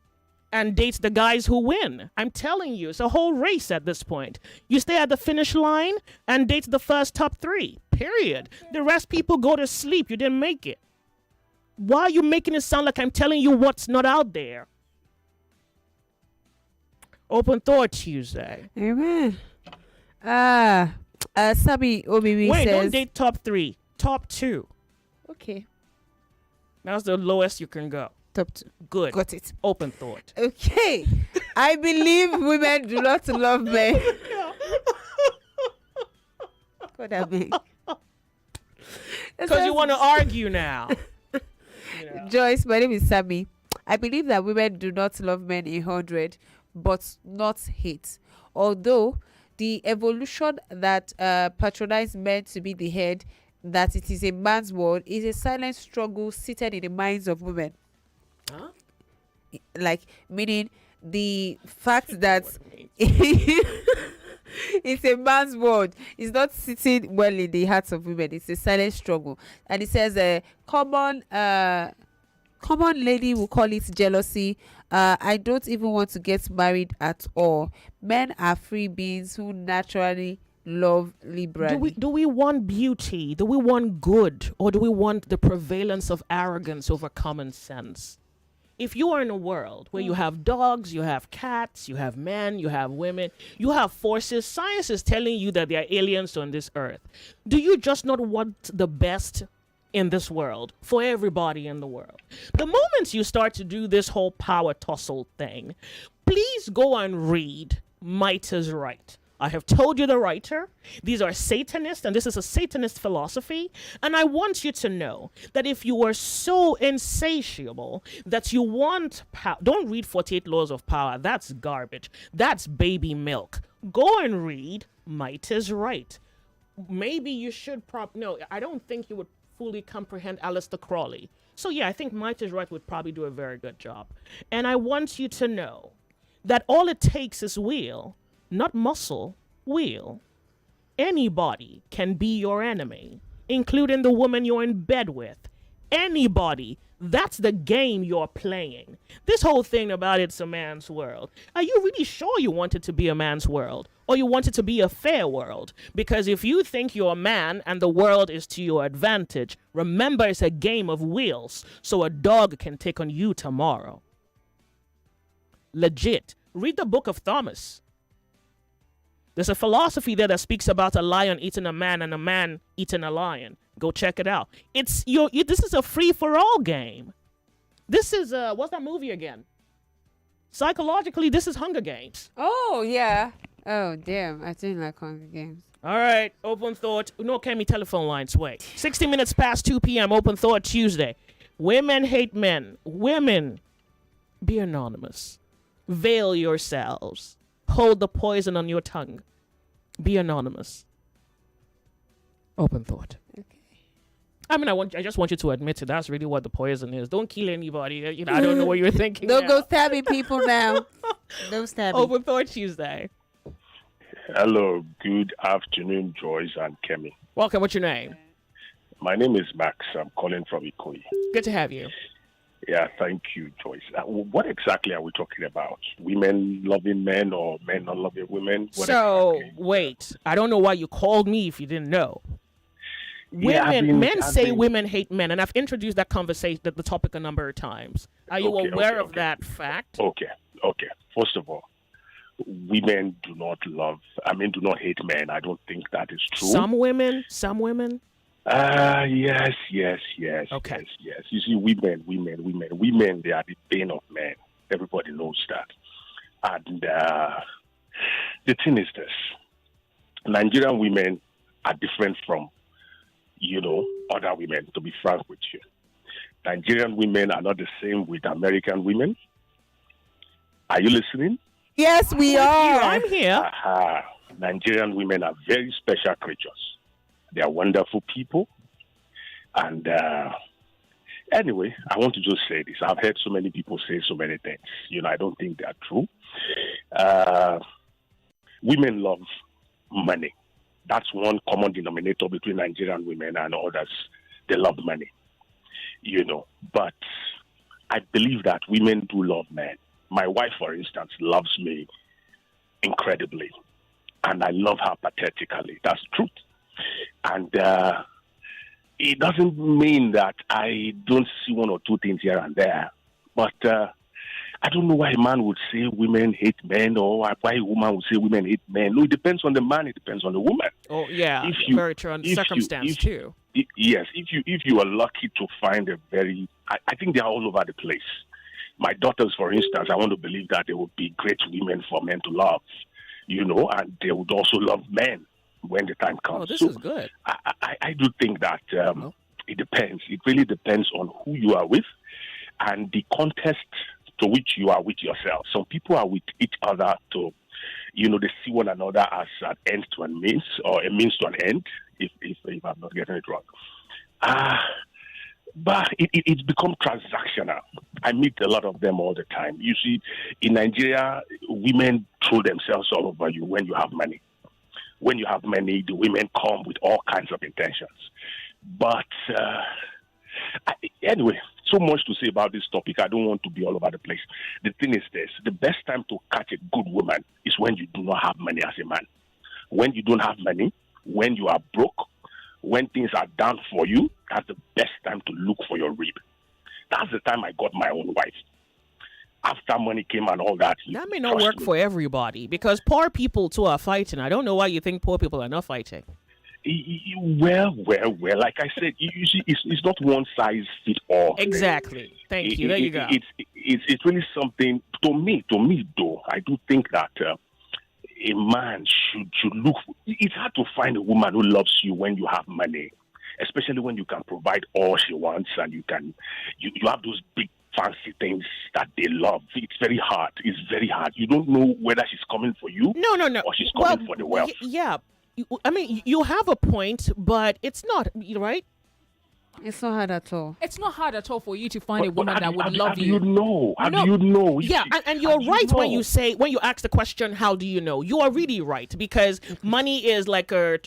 and date the guys who win. I'm telling you, it's a whole race at this point. You stay at the finish line and date the first top 3, period. The rest people go to sleep. You didn't make it. Why are you making it sound like I'm telling you what's not out there? Open Thought Tuesday. Amen. Sabi Obibi Wait, says... don't date top 3. Top 2. Okay. That's the lowest you can go. Top 2. Good. Got it. Open Thought. Okay. I believe women do not love men. God, I mean. Because you want to argue now. Joyce, my name is Sammy. I believe that women do not love men 100, but not hate. Although the evolution that patronized men to be the head, that it is a man's world, is a silent struggle seated in the minds of women. Huh? Like, meaning the fact that it's a man's world. It's not sitting well in the hearts of women. It's a silent struggle. And it says common lady will call it jealousy. I don't even want to get married at all. Men are free beings who naturally love liberally. Do we want beauty? Do we want good? Or do we want the prevalence of arrogance over common sense? If you are in a world where you have dogs, you have cats, you have men, you have women, you have forces, science is telling you that there are aliens on this earth. Do you just not want the best in this world for everybody in the world? The moment you start to do this whole power tussle thing, please go and read Might is Right. I have told you the writer. These are Satanists, and this is a Satanist philosophy. And I want you to know that if you are so insatiable that you want power, don't read 48 Laws of Power. That's garbage. That's baby milk. Go and read Might is Right. Maybe you should no, I don't think you would fully comprehend Aleister Crowley. So yeah, I think Might is Right would probably do a very good job. And I want you to know that all it takes is will. Not muscle, will. Anybody can be your enemy, including the woman you're in bed with. Anybody. That's the game you're playing. This whole thing about it's a man's world. Are you really sure you want it to be a man's world? Or you want it to be a fair world? Because if you think you're a man and the world is to your advantage, remember it's a game of wills, so a dog can take on you tomorrow. Legit. Read the book of Thomas. There's a philosophy there that speaks about a lion eating a man and a man eating a lion. Go check it out. This is a free-for-all game. This is, what's that movie again? Psychologically, this is Hunger Games. Oh, yeah. Oh, damn. I didn't like Hunger Games. All right. Open Thought. No, Kemi, telephone lines. Wait. 60 minutes past 2 p.m. Open Thought Tuesday. Women hate men. Women, be anonymous. Veil yourselves. Hold the poison on your tongue. Be anonymous. Open Thought. Okay. I mean, I just want you to admit it. That's really what the poison is. Don't kill anybody. I don't know what you're thinking. Don't go stabbing people now. Don't stab. Open Thought Tuesday. Hello. Good afternoon, Joyce and Kemi. Welcome. What's your name? My name is Max. I'm calling from Ikoyi. Good to have you. Yeah, thank you, Joyce. What exactly are we talking about? Women loving men or men not loving women? Wait. I don't know why you called me if you didn't know. Men say women hate men, and I've introduced that conversation, the topic a number of times. Are you aware of that fact? Okay. First of all, women do not hate men. I don't think that is true. Some women. Yes. Okay. Yes. You see, women, they are the bane of men. Everybody knows that. And the thing is this. Nigerian women are different from, other women, to be frank with you. Nigerian women are not the same with American women. Are you listening? Yes, we are. I'm here. Nigerian women are very special creatures. They are wonderful people. And anyway, I want to just say this. I've heard so many people say so many things. I don't think they are true. Women love money. That's one common denominator between Nigerian women and others. They love money. But I believe that women do love men. My wife, for instance, loves me incredibly, and I love her pathetically. That's truth. And it doesn't mean that I don't see one or two things here and there, but I don't know why a man would say women hate men, or why a woman would say women hate men. No, it depends on the man. It depends on the woman. Oh yeah, very true. On the circumstance too. Yes, if you are lucky to find a very, I think they are all over the place. My daughters, for instance, I want to believe that they would be great women for men to love, and they would also love men when the time comes. Oh, this is good. I do think that it depends. It really depends on who you are with and the context to which you are with yourself. Some people are with each other to, they see one another as an end to a means, or a means to an end, if I'm not getting it wrong. But it's become transactional. I meet a lot of them all the time. You see, in Nigeria, women throw themselves all over you when you have money. When you have money, the women come with all kinds of intentions. But anyway, so much to say about this topic. I don't want to be all over the place. The thing is this: the best time to catch a good woman is when you do not have money as a man. When you don't have money, when you are broke, when things are down for you, that's the best time to look for your rib. That's the time I got my own wife. After money came and all that. That may not work for everybody, because poor people too are fighting. I don't know why you think poor people are not fighting. Well. Like I said, you see, it's not one size fits all. Exactly. Thank you. There you go. It's really something to me though. I do think that a man should look. It's hard to find a woman who loves you when you have money, especially when you can provide all she wants and you have those big fancy things that they love. It's very hard. It's very hard. You don't know whether she's coming for you, no, or she's coming for the wealth. Yeah. I mean, you have a point, but it's not, right? It's not hard at all. It's not hard at all for you to find a woman that would love you. How do you know? Yeah, and you're right when you ask the question, how do you know? You are really right, because money is like the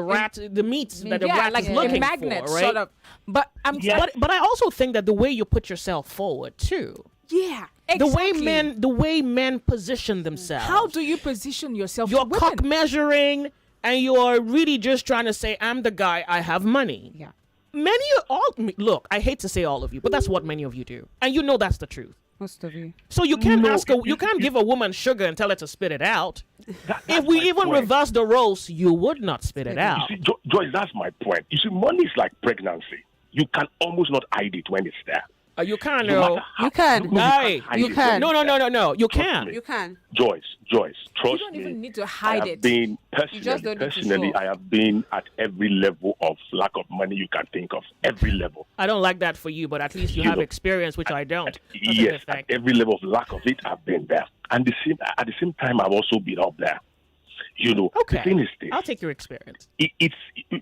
rat, the meat that the rat is looking magnet, for, right? Sort of. But but I also think that the way you put yourself forward too. Yeah. Exactly. The way men position themselves. How do you position yourself? You're cock measuring, and you're really just trying to say, I'm the guy, I have money. Yeah. Look, I hate to say all of you, but that's what many of you do. And you know that's the truth. Most of you. So you can't you can't give a woman sugar and tell her to spit it out. If we even reverse the roles, you would not spit it out. You see, Joyce, that's my point. You see, money is like pregnancy. You can almost not hide it when it's there. You can, no. You can. You can. No. You can. You can. Joyce, trust me. You don't even need to hide it. Personally, I have been at every level of lack of money you can think of. Every level. I don't like that for you, but at least you have experience, which I don't. Yes, at every level of lack of it, I've been there. And at the same time, I've also been up there. Okay. The thing is this. I'll take your experience.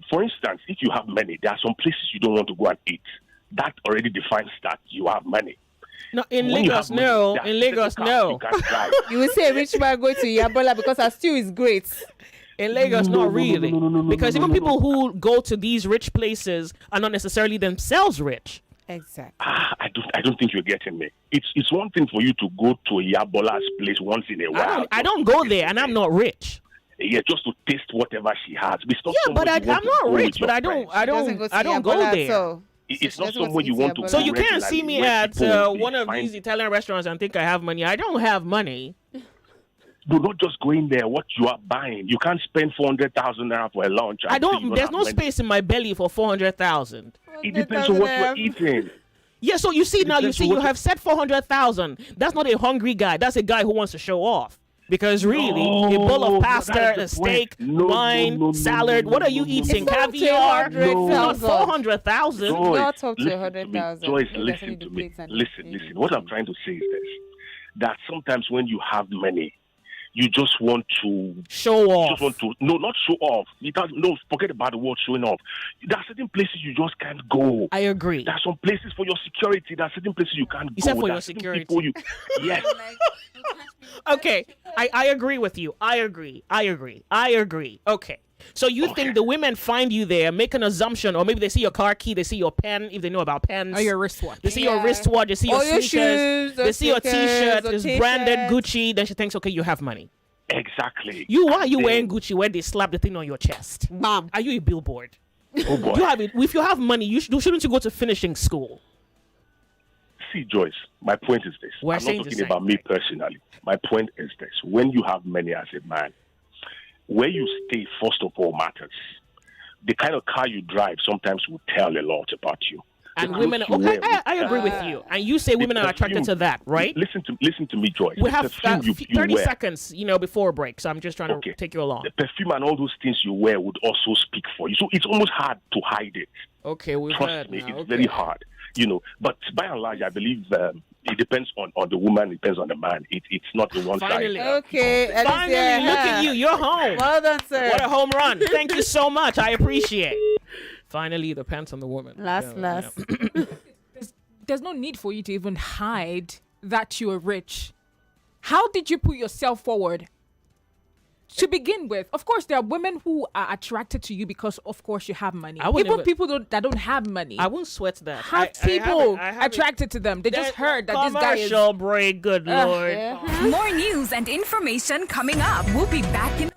For instance, if you have money, there are some places you don't want to go and eat. That already defines that you have money. No, in Lagos, no. In Lagos, no. You will say a rich man going to Yabola because our stew is great. In Lagos, not really. Because even people who go to these rich places are not necessarily themselves rich. Exactly. I don't think you're getting me. It's one thing for you to go to a Yabola's place once in a while. I don't go there, and I'm not rich. Yeah, just to taste whatever she has. But I'm not rich, but I don't go there. So. It's not somewhere you want to go. So you can't see me at one of these Italian restaurants and think I have money. I don't have money. Do not just go in there. What you are buying, you can't spend 400,000 naira for a lunch. I don't. There's no space in my belly for 400,000. It depends on what you're eating. Yeah. So you see now. You have said 400,000. That's not a hungry guy. That's a guy who wants to show off. Because really, a bowl of pasta, a steak, wine, salad. What are you eating? Caviar? Not 400,000. Not up to 100,000. Joyce, listen to me. Listen. What I'm trying to say is this: that sometimes when you have money, you just want to show off. You just want to not show off. Forget about the word showing off. There are certain places you just can't go. I agree. There are some places for your security. There are certain places you can't go. Except for your security. Yes. Okay, I agree with you. I agree. Okay. So you think the women find you there, make an assumption, or maybe they see your car key, they see your pen, if they know about pens. Or your wristwatch. They see your wristwatch, they see your sneakers, shoes, they see your t-shirt, or it's branded Gucci, then she thinks, okay, you have money. Exactly. Why are you wearing Gucci when they slap the thing on your chest? Mom. Are you a billboard? Oh boy. If you have money, shouldn't you go to finishing school? See, Joyce, my point is this. I'm not talking about me personally. My point is this. When you have money as a man, where you stay, first of all, matters. The kind of car you drive sometimes will tell a lot about you. And women, okay, I agree with you. And you say women are attracted to that, right? Listen to me, Joyce. We have 30 wear, seconds, before break, so I'm just trying to take you along. The perfume and all those things you wear would also speak for you. So it's almost hard to hide it. Okay, Trust me, it's very hard. But by and large, I believe it depends on the woman, it depends on the man. It's not the one Finally. side. Okay. Finally, look at you. You're home. Well done, sir. What a home run. Thank you so much. I appreciate it. Finally, it depends on the woman. Last. There's no need for you to even hide that you are rich. How did you put yourself forward? To begin with, of course, there are women who are attracted to you because, of course, you have money. Even people that don't have money. I won't sweat that. Have people attracted to them. They just heard that this guy is... Commercial break, good Lord. More news and information coming up. We'll be back in a moment.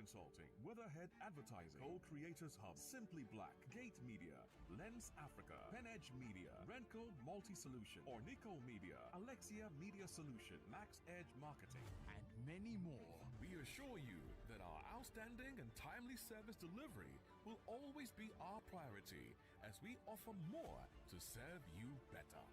Consulting, Weatherhead Advertising, Co-Creators Hub, Simply Black, Gate Media, Lens Africa, Pen Edge Media, Renco Multi-Solution, Ornico Media, Alexia Media Solution, Max Edge Marketing, and many more. We assure you that our outstanding and timely service delivery will always be our priority as we offer more to serve you better.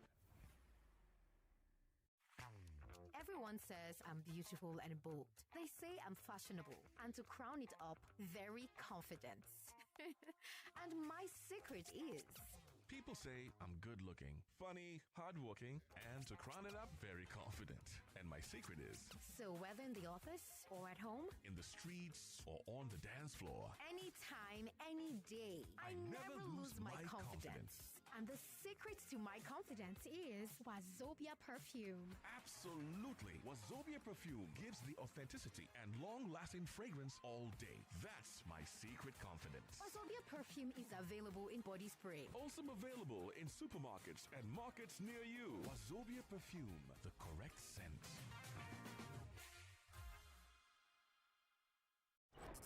Everyone says I'm beautiful and bold. They say I'm fashionable. And to crown it up, very confident. And my secret is... People say I'm good looking, funny, hardworking, and to crown it up, very confident. And my secret is... So whether in the office or at home, in the streets or on the dance floor, anytime, any day, I never lose my confidence. And the secret to my confidence is Wazobia perfume. Absolutely. Wazobia perfume gives the authenticity and long-lasting fragrance all day. That's my secret confidence. Wazobia perfume is available in body spray. Also available in supermarkets and markets near you. Wazobia perfume, the correct scent.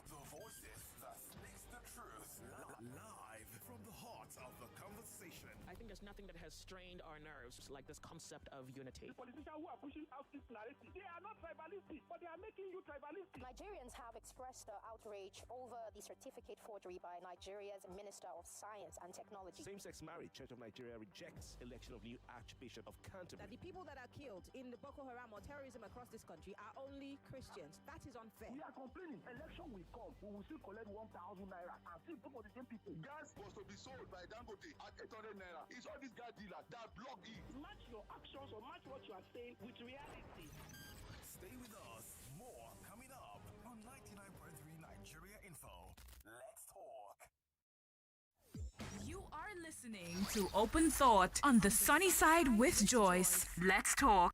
The voices that speaks the truth. Live from the heart of the conversation. I think there's nothing that has strained our nerves like this concept of unity. The politicians who are pushing out this narrative, they are not tribalistic, but they are making you tribalistic. Nigerians have expressed their outrage over the certificate forgery by Nigeria's Minister of Science and Technology. Same-sex marriage, Church of Nigeria rejects election of new Archbishop of Canterbury. That the people that are killed in the Boko Haram or terrorism across this country are only Christians. That is unfair. We are complaining. Election will come. We will still collect 1,000 naira and still vote for the same people. Gas was to be sold by Dangote at 800 naira. It's all these gas dealers that block it. Match your actions or match what you are saying with reality. Stay with us. More coming up on 99.3 Nigeria Info. Let's talk. You are listening to Open Thought on the Sunny Side with Joyce. Let's talk.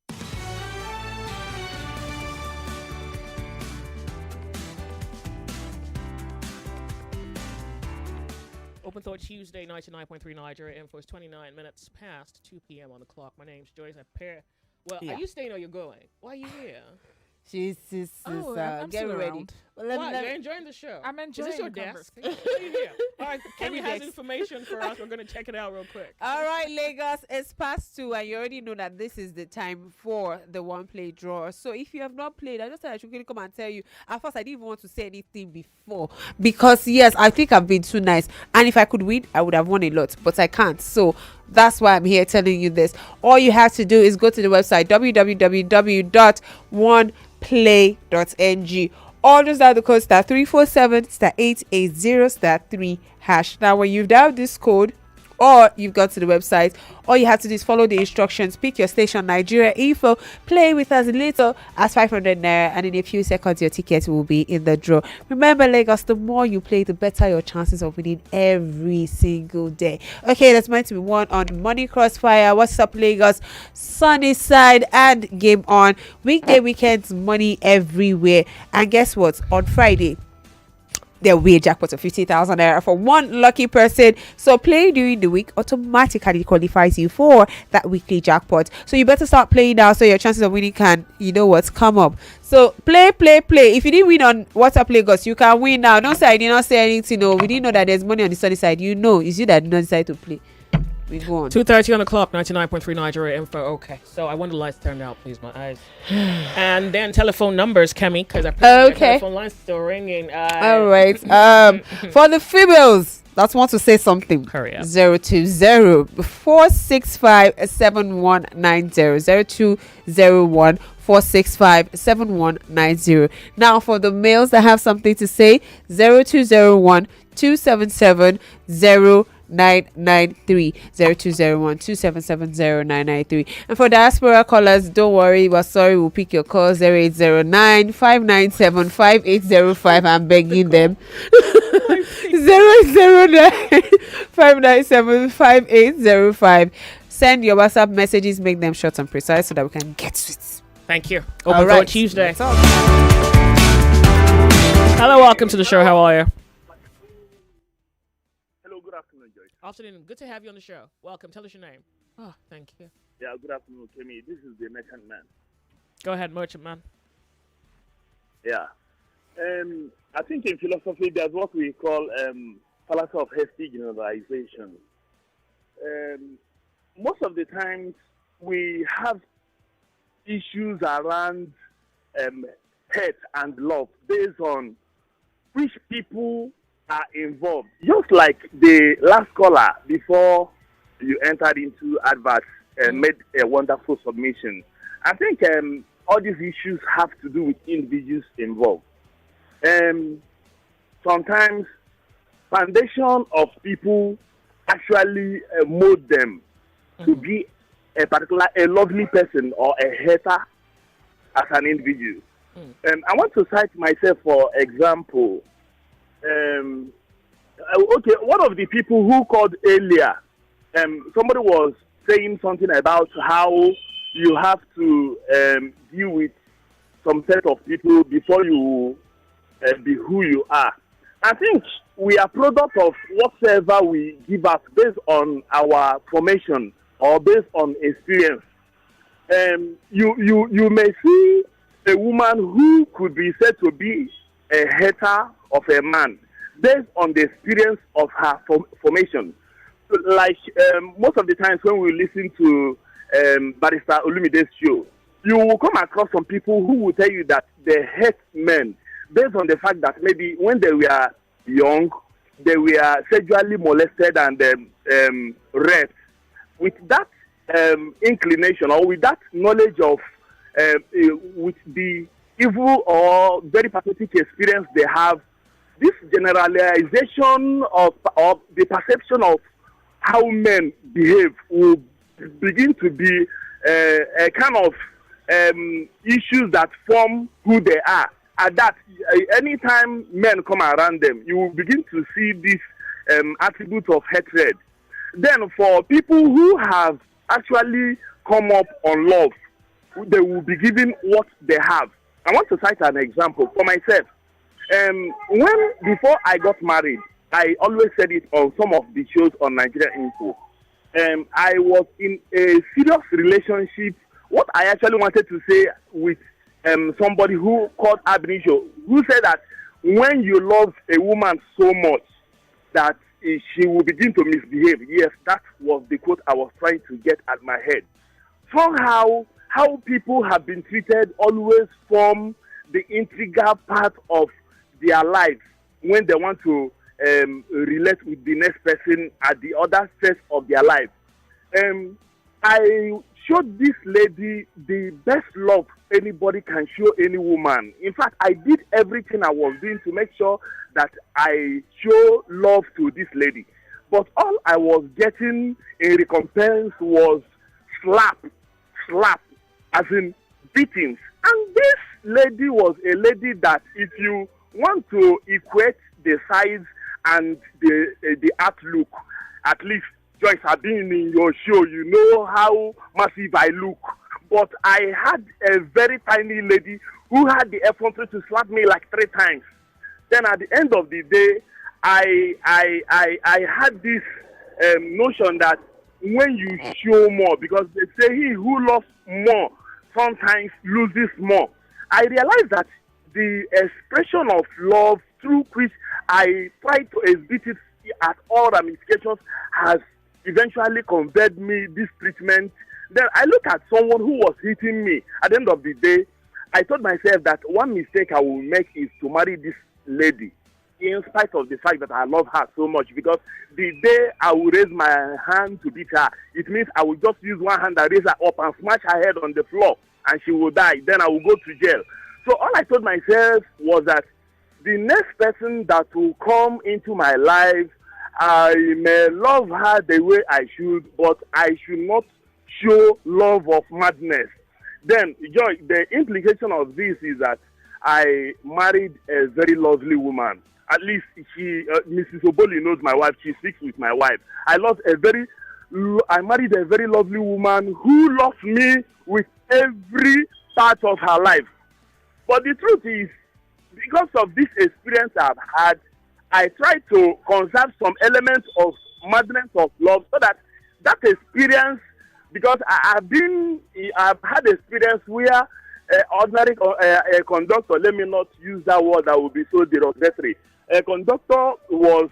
Open Thought Tuesday, 99.3 Nigeria Info. It's 29 minutes past 2 p.m. on the clock. My name's Joyce. Well, Yeah. are you staying or you're going? Why are you here? She's I'm get still ready. around. Well, Why? You're enjoying the show. I'm enjoying Is this your the desk? conversation. Why are you here? All right, Kemi has desk. information for us. We're going to check it out real quick. All right, Lagos, it's past 2, and you already know that this is the time for the one play draw. So if you have not played, I just thought I should quickly come and tell you. At first, I didn't even want to say anything before because, yes, I think I've been too nice. And if I could win, I would have won a lot, but I can't. So that's why I'm here telling you this. All you have to do is go to the website www.oneplay.ng. Or just dial the code *347 *880 #3#. Now, when you've dialed this code or you've gone to the website, all you have to do is follow the instructions, pick your station, Nigeria Info, play with as little as 500 naira, and in a few seconds your ticket will be in the draw. Remember, Lagos, the more you play, the better your chances of winning every single day. Okay, that's meant to be one on Money Crossfire. What's up, Lagos? Sunny Side and Game On. Weekday, weekends, money everywhere. And guess what? On Friday, there will be a jackpot of 50,000 naira for one lucky person. So play during the week automatically qualifies you for that weekly jackpot. So you better start playing now so your chances of winning can, come up. So play. If you didn't win on WhatsApp Lagos, you can win now. Don't say I did not say anything. No, we didn't know that there's money on the sunny side. It's you that did not decide to play. We go on. 2:30 on the clock, 99.3 Nigeria Info. Okay, so I want the lights turned out, please. My eyes. And then telephone numbers, Kemi, because I the telephone line's still ringing. All right. For the females that want to say something, hurry up. 020-465-7190. 0201-465-7190. Now, for the males that have something to say, 0201-277-0993. 0201-277-0993. And for diaspora callers, don't worry, we're sorry, we'll pick your call. 0809-597-5805. I'm begging them. 0809-597-5805. Send your WhatsApp messages, make them short and precise so that we can get to it. Thank you. Open Thought Tuesday. Hello, welcome to the show. How are you? Good afternoon, Joyce. Afternoon. Good to have you on the show. Welcome. Tell us your name. Oh, thank you. Yeah, good afternoon, Kemi. This is the Merchant Man. Go ahead, Merchant Man. Yeah. I think in philosophy, there's what we call fallacy of hasty generalization. Most of the times, we have issues around hate and love based on which people are involved. Just like the last caller before you entered into adverts made a wonderful submission. I think all these issues have to do with individuals involved. Sometimes foundation of people actually mold them to be a lovely person or a hater as an individual. I want to cite myself for example. Okay, one of the people who called earlier, somebody was saying something about how you have to deal with some set of people before you be who you are. I think we are product of whatever we give us based on our formation or based on experience. You may see a woman who could be said to be a hater of a man based on the experience of her formation. like most of the times when we listen to Barrister Olumide's show, you will come across some people who will tell you that they hate men based on the fact that maybe when they were young, they were sexually molested and raped. With that inclination or with that knowledge of with the evil or very pathetic experience they have, this generalization of the perception of how men behave will begin to be a kind of issues that form who they are. At that, anytime men come around them, you will begin to see this attribute of hatred. Then for people who have actually come up on love, they will be given what they have. I want to cite an example for myself. Before I got married, I always said it on some of the shows on Nigeria Info. I was in a serious relationship. What I actually wanted to say with somebody who called Abnisho, who said that when you love a woman so much that she will begin to misbehave. Yes, that was the quote I was trying to get at my head. Somehow, how people have been treated always form the integral part of their lives when they want to relate with the next person at the other phase of their life. I showed this lady the best love anybody can show any woman. In fact, I did everything I was doing to make sure that I show love to this lady. But all I was getting in recompense was slap, as in beatings. And this lady was a lady that if you want to equate the size and the outlook, at least Joyce, have been in your show, you know how massive I look. But I had a very tiny lady who had the effrontery to slap me like 3 times. Then at the end of the day, I had this notion that when you show more, because they say he who loves more sometimes loses more. I realized that the expression of love through which I try to exhibit it at all ramifications has eventually conveyed me this treatment. Then I look at someone who was hitting me. At the end of the day, I told myself that one mistake I will make is to marry this lady, in spite of the fact that I love her so much, because the day I will raise my hand to beat her, it means I will just use one hand and raise her up and smash her head on the floor and she will die. Then I will go to jail. So all I told myself was that the next person that will come into my life, I may love her the way I should, but I should not show love of madness. Then, Joy, the implication of this is that I married a very lovely woman. At least she, Mrs. Oboli knows my wife. She speaks with my wife. I married a very lovely woman who loves me with every part of her life. But the truth is, because of this experience I've had, I try to conserve some elements of madness of love so that experience, because I've had experience where ordinary a conductor, let me not use that word that would be so derogatory. A conductor was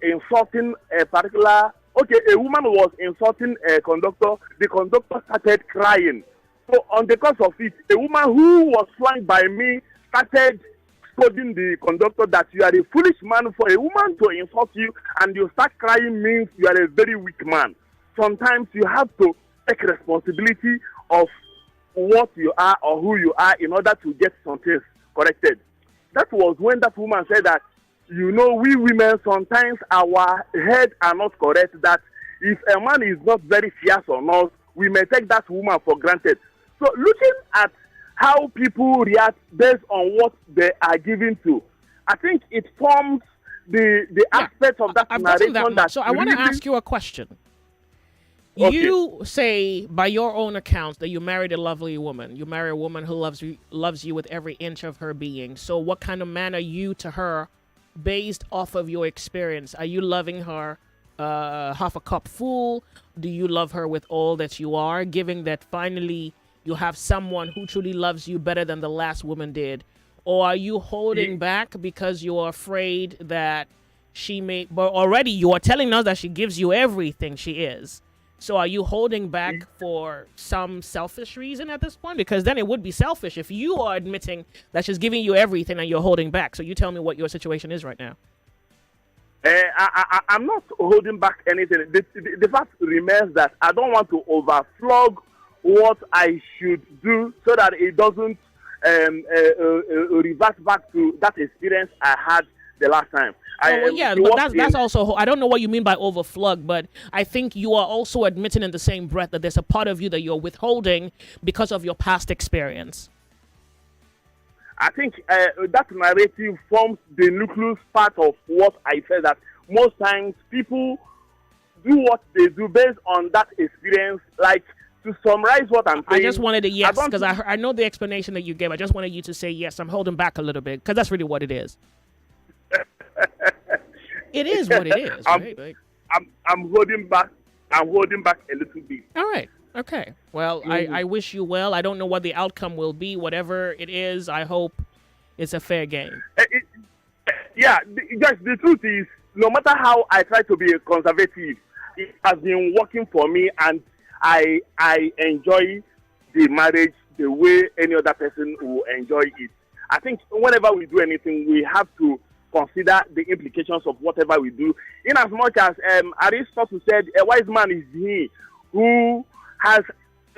insulting a woman was insulting a conductor. The conductor started crying. So on the course of it, a woman who was flanked by me started scolding the conductor that you are a foolish man. For a woman to insult you and you start crying means you are a very weak man. Sometimes you have to take responsibility of what you are or who you are in order to get some things corrected. That was when that woman said that, you know, we women, sometimes our heads are not correct, that if a man is not very fierce on us, we may take that woman for granted. So looking at how people react based on what they are given to, I think it forms the aspect of that narration. So I want to ask you a question. Okay. You say, by your own accounts, that you married a lovely woman. You marry a woman who loves you with every inch of her being. So what kind of man are you to her based off of your experience? Are you loving her half a cup full? Do you love her with all that you are, given that finally you have someone who truly loves you better than the last woman did? Or are you holding back because you're afraid that she may, but already you are telling us that she gives you everything she is. So are you holding back for some selfish reason at this point? Because then it would be selfish if you are admitting that she's giving you everything and you're holding back. So you tell me what your situation is right now. I'm not holding back anything. The fact remains that I don't want to overflog what I should do so that it doesn't revert back to that experience I had the last time. But that's also, I don't know what you mean by overflog, but I think you are also admitting in the same breath that there's a part of you that you're withholding because of your past experience. I think that narrative forms the nucleus part of what I said, that most times people do what they do based on that experience. Like, to summarize what I'm saying, I just wanted a yes, because I know the explanation that you gave. I just wanted you to say yes. I'm holding back a little bit, because that's really what it is. It is what it is. Right? I'm holding back. I'm holding back a little bit. All right. Okay. Well, I wish you well. I don't know what the outcome will be. Whatever it is, I hope it's a fair game. The truth is, no matter how I try to be a conservative, it has been working for me, and I enjoy the marriage the way any other person will enjoy it. I think whenever we do anything, we have to consider the implications of whatever we do. In as much as Aristotle said, a wise man is he who has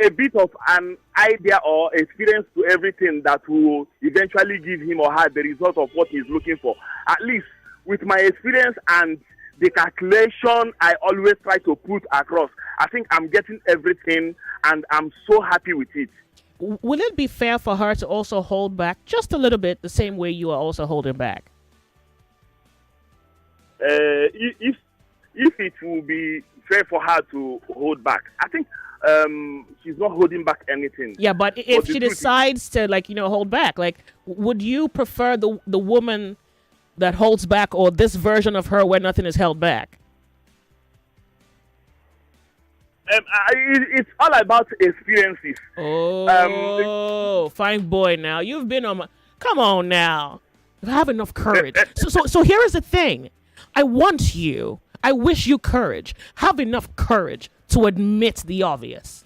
a bit of an idea or experience to everything that will eventually give him or her the result of what he's looking for. At least with my experience and the calculation I always try to put across, I think I'm getting everything, and I'm so happy with it. Will it be fair for her to also hold back just a little bit the same way you are also holding back? If it will be fair for her to hold back, I think she's not holding back anything. Yeah, but if she decides to, hold back, would you prefer the woman that holds back, or this version of her where nothing is held back? It's all about experiences. Oh, fine boy. Now you've been on. Come on now, have enough courage. So here is the thing. I want you. I wish you courage. Have enough courage to admit the obvious.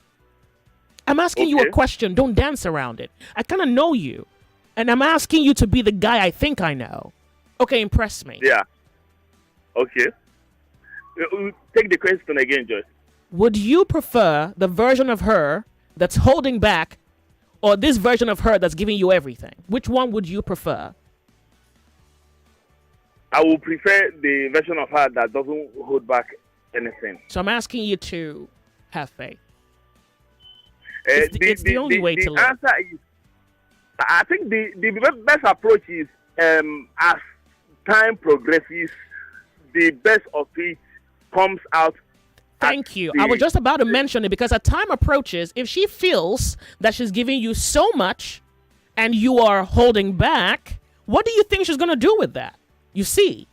I'm asking you a question. Don't dance around it. I kind of know you, and I'm asking you to be the guy I think I know. Okay, impress me. Yeah. Okay. Take the question again, Joyce. Would you prefer the version of her that's holding back, or this version of her that's giving you everything? Which one would you prefer? I would prefer the version of her that doesn't hold back anything. So I'm asking you to have faith. It's the only way to live. The answer is, I think the best approach is, as time progresses, the best of it comes out. Thank you. I was just about to mention it, because as time approaches, if she feels that she's giving you so much and you are holding back, what do you think she's going to do with that? You see?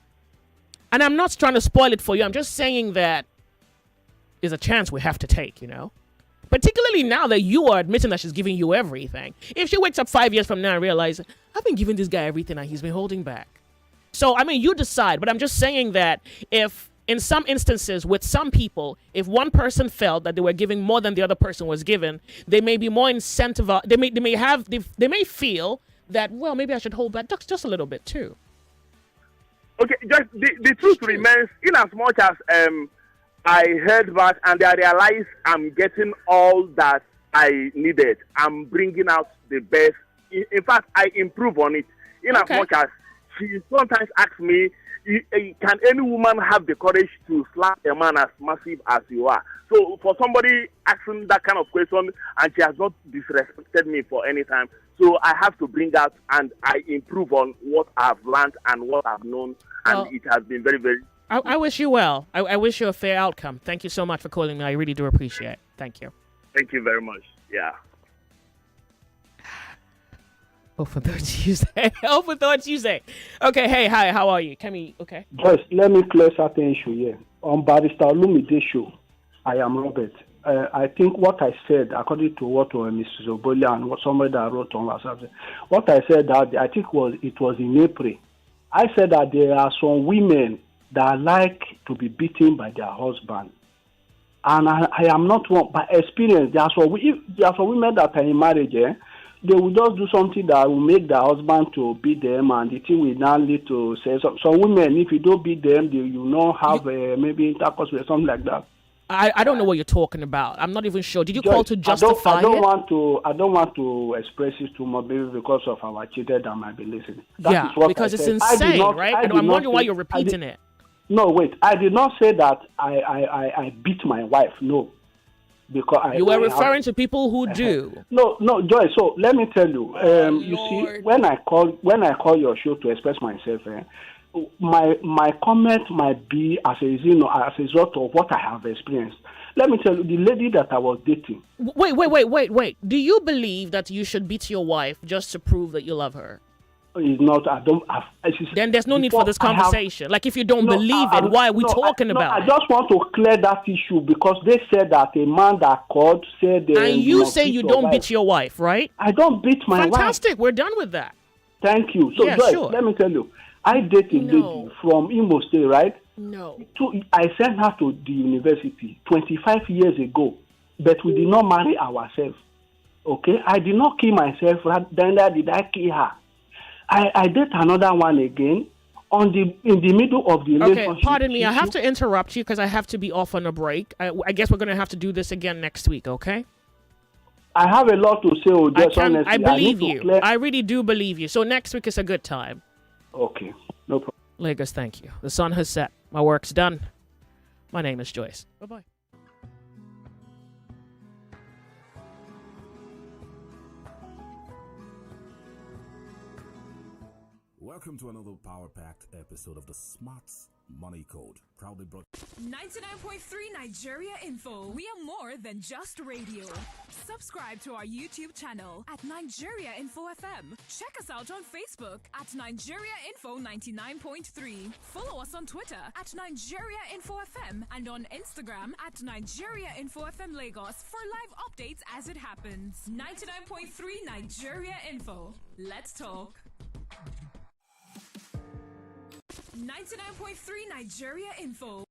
And I'm not trying to spoil it for you. I'm just saying that is a chance we have to take, Particularly now that you are admitting that she's giving you everything. If she wakes up 5 years from now and realizes, I've been giving this guy everything and he's been holding back. So, you decide. But I'm just saying that if, in some instances, with some people, if one person felt that they were giving more than the other person was given, they may be more incentivized. They may feel that, well, maybe I should hold back just a little bit too. Okay, just the truth remains, in as much as I heard back and I realized I'm getting all that I needed. I'm bringing out the best. In fact, I improve on it. In as much as she sometimes asks me, can any woman have the courage to slap a man as massive as you are? So for somebody asking that kind of question, and she has not disrespected me for any time, so I have to bring out and I improve on what I've learned and what I've known, and it has been very, very... I wish you well. I wish you a fair outcome. Thank you so much for calling me. I really do appreciate it. Thank you. Thank you very much. Yeah. Open Thought Tuesday. Open Thought Tuesday. Okay, hey, hi, how are you? Okay. Just let me clear certain issue here. On Barrister Olumide's show, I am Robert. I think what I said, according to what Mrs. Obolia and what somebody that wrote on WhatsApp, what I said that I think it was in April. I said that there are some women that like to be beaten by their husband. And I am not one by experience. There are some women that are in marriage, they will just do something that will make their husband to beat them, and the thing will now lead to say some women, if you don't beat them, you not have maybe intercourse or something like that. I don't know what you're talking about. I'm not even sure. Did you call to justify I don't want to express it too much, maybe because of our children that might be listening. That is what because I it's said. insane, right? I'm wondering why you're repeating it. No, wait. I did not say that I beat my wife. No. Because you were referring to people who do. No, Joyce. So let me tell you. You see, when I call your show to express myself, my comment might be as a result of what I have experienced. Let me tell you, the lady that I was dating. Wait. Do you believe that you should beat your wife just to prove that you love her? Is not. I don't. Then there's no need for this conversation. Like, if you don't believe it, why are we talking about it? I just want to clear that issue because they said that a man that called said. And you say you don't beat your wife, right? I don't beat my wife. Fantastic. We're done with that. Thank you. So, Joyce, let me tell you, I dated a lady from Imo State, right? No. I sent her to the university 25 years ago, but we did not marry ourselves. Okay, I did not kill myself. Neither did I kill her. I did another one again in the middle of the relationship. Okay, pardon me. I have to interrupt you because I have to be off on a break. I guess we're going to have to do this again next week, okay? I have a lot to say, honestly. I believe you. I really do believe you. So next week is a good time. Okay, no problem. Lagos, thank you. The sun has set. My work's done. My name is Joyce. Bye-bye. Welcome to another power-packed episode of the Smarts Money Code. Proudly brought 99.3 Nigeria Info. We are more than just radio. Subscribe to our YouTube channel at Nigeria Info FM. Check us out on Facebook at Nigeria Info 99.3. Follow us on Twitter at Nigeria Info FM and on Instagram at Nigeria Info FM Lagos for live updates as it happens. 99.3 Nigeria Info. Let's talk. 99.3 Nigeria Info.